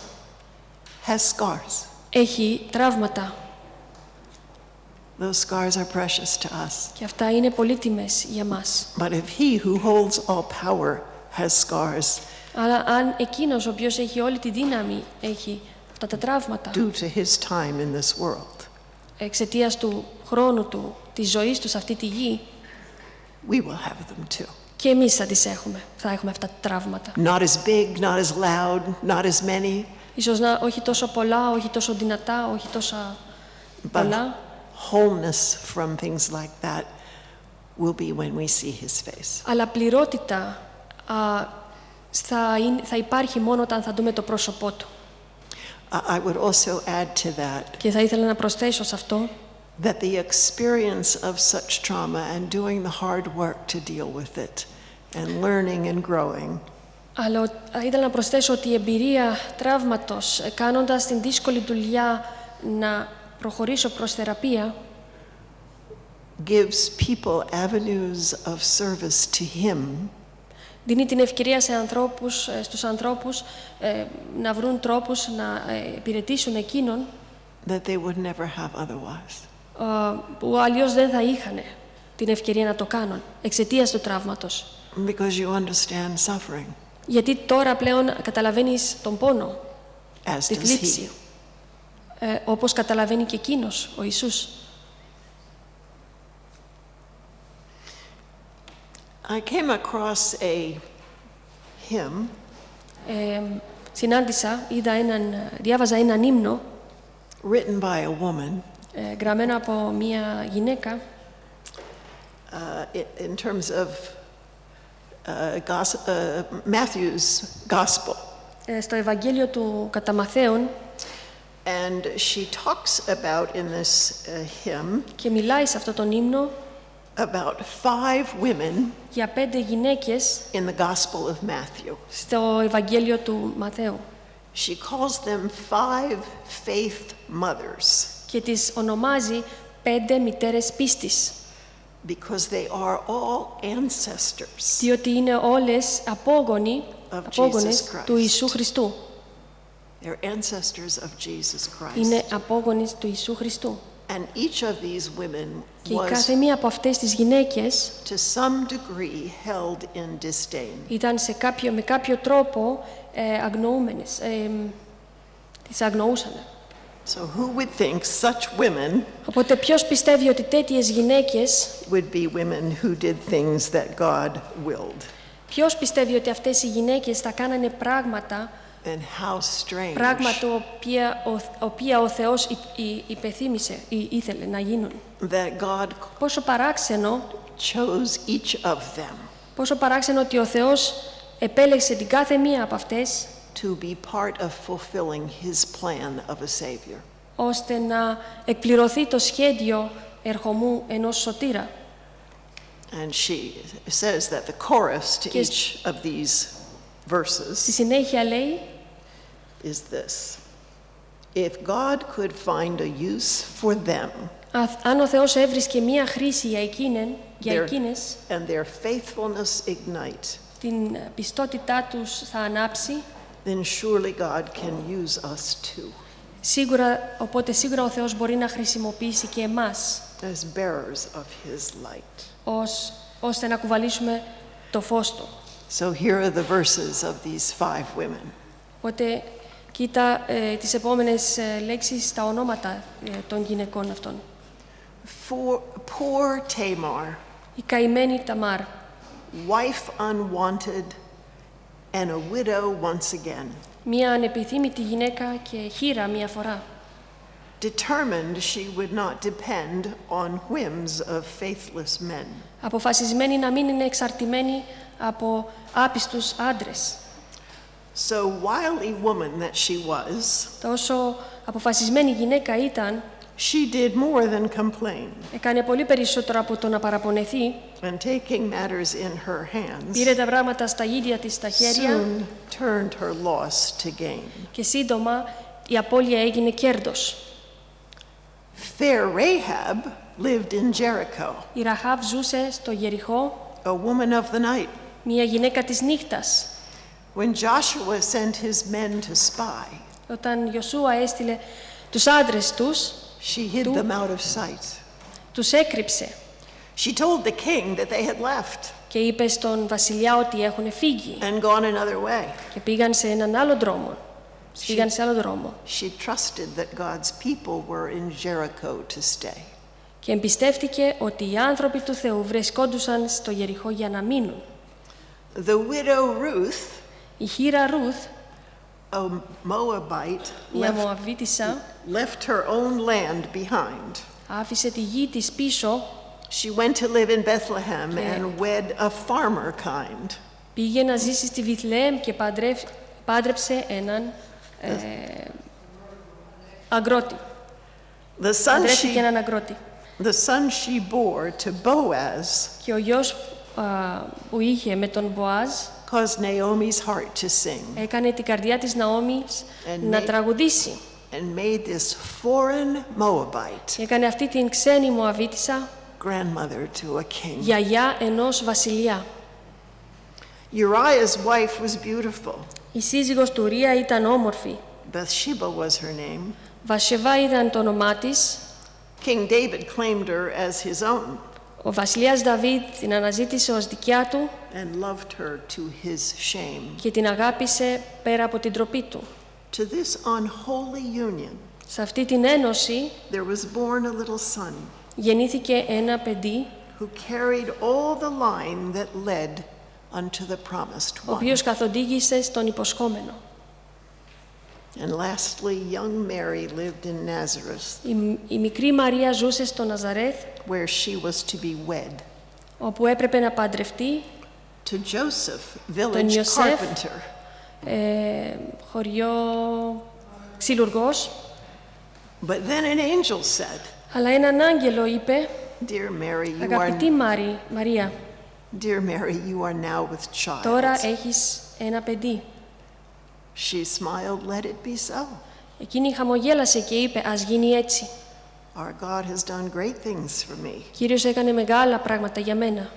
has scars. έχει τραύματα. Those scars are precious to us. Και αυτά είναι πολύτιμες για μας. But if he who holds all power has scars Αλλά αν εκείνος ο οποίος έχει όλη τη δύναμη έχει αυτά τα τραύματα due to his time in this world, εξαιτίας του χρόνου του, της ζωής του σε αυτή τη γη, we will have them too. και εμείς θα έχουμε αυτά τα τραύματα. Not as big, not as loud, not as many, Ίσως όχι τόσο πολλά, όχι τόσο δυνατά, όχι τόσα but πολλά. wholeness from things like that will be when we see his face. Αλλά πληρότητα θα υπάρχει μόνο όταν θα δούμε το πρόσωπό του. I would also add to that Και θα ήθελα να προσθέσω σε αυτό that the experience of such trauma and doing the hard work to deal with it and learning and growing αλλά ήθελα να προσθέσω ότι η εμπειρία τραύματος, κάνοντας την δύσκολη δουλειά να προχωρήσω προς θεραπεία, gives people avenues of service to Him δίνει την ευκαιρία στους ανθρώπους να βρουν τρόπους να υπηρετήσουν εκείνον that they would never have otherwise. που αλλιώς δεν θα είχαν την ευκαιρία να το κάνουν εξαιτίας του τραύματος. Because you understand suffering, Γιατί τώρα πλέον καταλαβαίνεις τον πόνο, as τη does θλίψη, He. όπως καταλαβαίνει και εκείνος, ο Ιησούς. I came across a hymn Διάβαζα έναν ύμνο written by a woman γραμμένο από μία γυναίκα in terms of Matthew's Gospel. Στο Ευαγγέλιο του κατά Μαθαίον, And she talks about in this hymn και μιλάει σε αυτό τον ύμνο about 5 women για 5 γυναίκες in the Gospel of Matthew. στο Ευαγγέλιο του Μαθαίου. She calls them 5 faith mothers Και τις ονομάζει 5 μητέρες πίστης, because they are all ancestors διότι είναι όλες απόγονες Jesus του Christ. Ιησού Χριστού. They're ancestors of Jesus Christ. Είναι απόγονες του Ιησού Χριστού. And each of these women Και η was κάθε μία από αυτές τις γυναίκες to some degree held in disdain. ήταν με κάποιο τρόπο αγνοούμενες, τις αγνοούσαν. So who would think such women Οπότε ποιος πιστεύει ότι τέτοιες γυναίκες, would be women who did things that God willed? ποιος πιστεύει ότι αυτές οι γυναίκες θα κάνανε πράγματα, And how strange πράγματα οποία ο Θεός υπεθύμησε ή ήθελε να γίνουν. that God Πόσο παράξενο, chose each of them πόσο παράξενο ότι ο Θεός επέλεξε την κάθε μία από αυτές to be part of fulfilling His plan of a Savior. ώστε να εκπληρωθεί το σχέδιο ερχομού ενός σωτήρα. And she says that the chorus to Και each of these Στη verses συνέχεια λέει, is this: If God could find a use for them αν ο Θεός έβρισκε μία χρήση για εκείνες, and their faithfulness ignite, την πιστότητά τους θα ανάψει, then surely God can use us too οπότε σίγουρα ο Θεός μπορεί να χρησιμοποιήσει και εμάς as bearers of His light. ώστε να κουβαλήσουμε το φως Του. So here are the verses of these 5 women. Οπότε κοίτα τις επόμενες λέξεις, τα ονόματα των γυναικών αυτών. Poor Tamar, Η καημένη Ταμάρ, wife unwanted and a widow once again, μία ανεπιθύμητη γυναίκα και χήρα μία φορά. determined she would not depend on whims of faithless men. Αποφασισμένη να μην είναι εξαρτημένη από άπιστους άντρες. So wily woman that she was, Τόσο αποφασισμένη γυναίκα ήταν, she did more than complain, έκανε πολύ περισσότερο από το να παραπονεθεί. and taking matters in her hands, Πήρε τα πράγματα στα ίδια της τα χέρια soon turned her loss to gain. και σύντομα η απώλεια έγινε κέρδος. Fair Rahab lived in Jericho, Η Ραχάβ ζούσε στο Γεριχώ, a woman of the night. μια γυναίκα της νύχτας. When Joshua sent his men to spy, Όταν Ιωσούα έστειλε τους άντρες τους, she hid them out of sight. τους έκρυψε She told the king that they had left και είπε στον βασιλιά ότι έχουν φύγει and gone another way. και πήγαν σε έναν άλλο δρόμο. Πήγαν σε άλλο δρόμο. She trusted that God's people were in Jericho to stay. Και εμπιστεύτηκε ότι οι άνθρωποι του Θεού βρισκόντουσαν στο Γεριχώ για να μείνουν. The widow Ruth, Η χήρα Ρούθ, a Moabite, μια Μωαβίτισσα, left her own land behind. άφησε τη γη της πίσω, She went to live in Bethlehem and wed a farmer kind. πήγε να ζήσει στη Βιθλεέμ και πάντρεψε έναν αγρότη. Αντρέθηκε έναν αγρότη. The son she bore to Boaz Και ο γιος που είχε με τον Μποάζ caused Naomi's heart to sing έκανε την καρδιά της Ναόμης να τραγουδήσει. and made this foreign Moabite Και έκανε αυτή την ξένη Μωαβίτισσα grandmother to a king. γιαγιά ενός βασιλιά. Uriah's wife was beautiful. Η σύζυγος του Ουρία ήταν όμορφη. Bathsheba was her name. Βασεβά ήταν το όνομά της. King David claimed her as his own Ο βασιλιάς Δαβίδ την αναζήτησε ως δικιά του and loved her to his shame. και την αγάπησε πέρα από την ντροπή του. To this unholy union, Σε αυτή την ένωση there was born a little son γεννήθηκε ένα παιδί, who carried all the line that led unto the promised ο one. οποίος καθοδήγησε στον υποσχόμενο. And lastly, young Mary lived in Nazareth, Η μικρή Μαρία ζούσε στο Ναζαρέθ, where she was to be wed όπου έπρεπε να παντρευτεί to Joseph, τον village Ιωσέφ, carpenter. χωριό ξυλουργός. But then an angel said, Αλλά έναν άγγελο είπε, Dear Mary, αγαπητή Μαρία, Dear Mary, you are now with child. τώρα έχεις ένα παιδί. She smiled, let it be so. Εκείνη χαμογέλασε και είπε, ας γίνει έτσι. Our God has done great things for me. Κύριος έκανε μεγάλα πράγματα για μένα.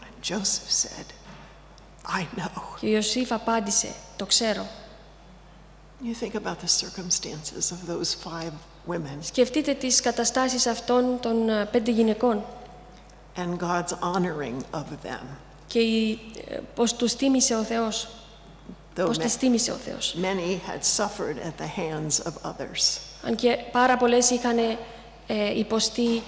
And Joseph said, I know. Και ο Ιωσήφ απάντησε, το ξέρω. You think about the circumstances of those 5 women Σκεφτείτε τις καταστάσεις αυτών των 5 γυναικών and God's honoring of them. και πώς τους τίμησε ο Θεός. Though Πώς τις τίμησε ο Θεός. many had suffered at the hands of others. Αν και πάρα πολλές είχαν υποστεί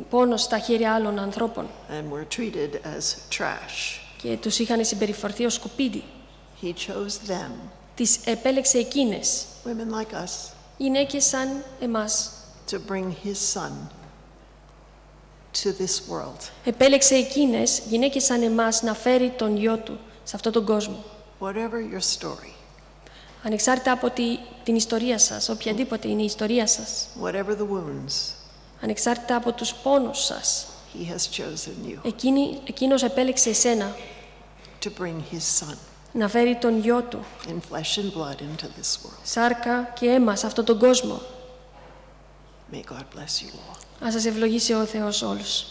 πόνο στα χέρια άλλων ανθρώπων And were treated as trash. και τους είχαν συμπεριφορθεί ως σκουπίδι. He chose them, Τις επέλεξε εκείνες, women like us, γυναίκες σαν εμάς. to bring his son to this world. Επέλεξε εκείνες, γυναίκες σαν εμάς, να φέρει τον γιο του σε αυτόν τον κόσμο. Whatever your story, Ανεξάρτητα από την ιστορία σας, οποιαδήποτε είναι η ιστορία σας. whatever the wounds, Ανεξάρτητα από τους πόνους σας. he has chosen you Εκείνος επέλεξε εσένα to bring his son να φέρει τον γιο του, in flesh and blood into this world. σάρκα και αίμα σε αυτόν τον κόσμο. May God bless you all. Ας σας ευλογήσει ο Θεός όλους.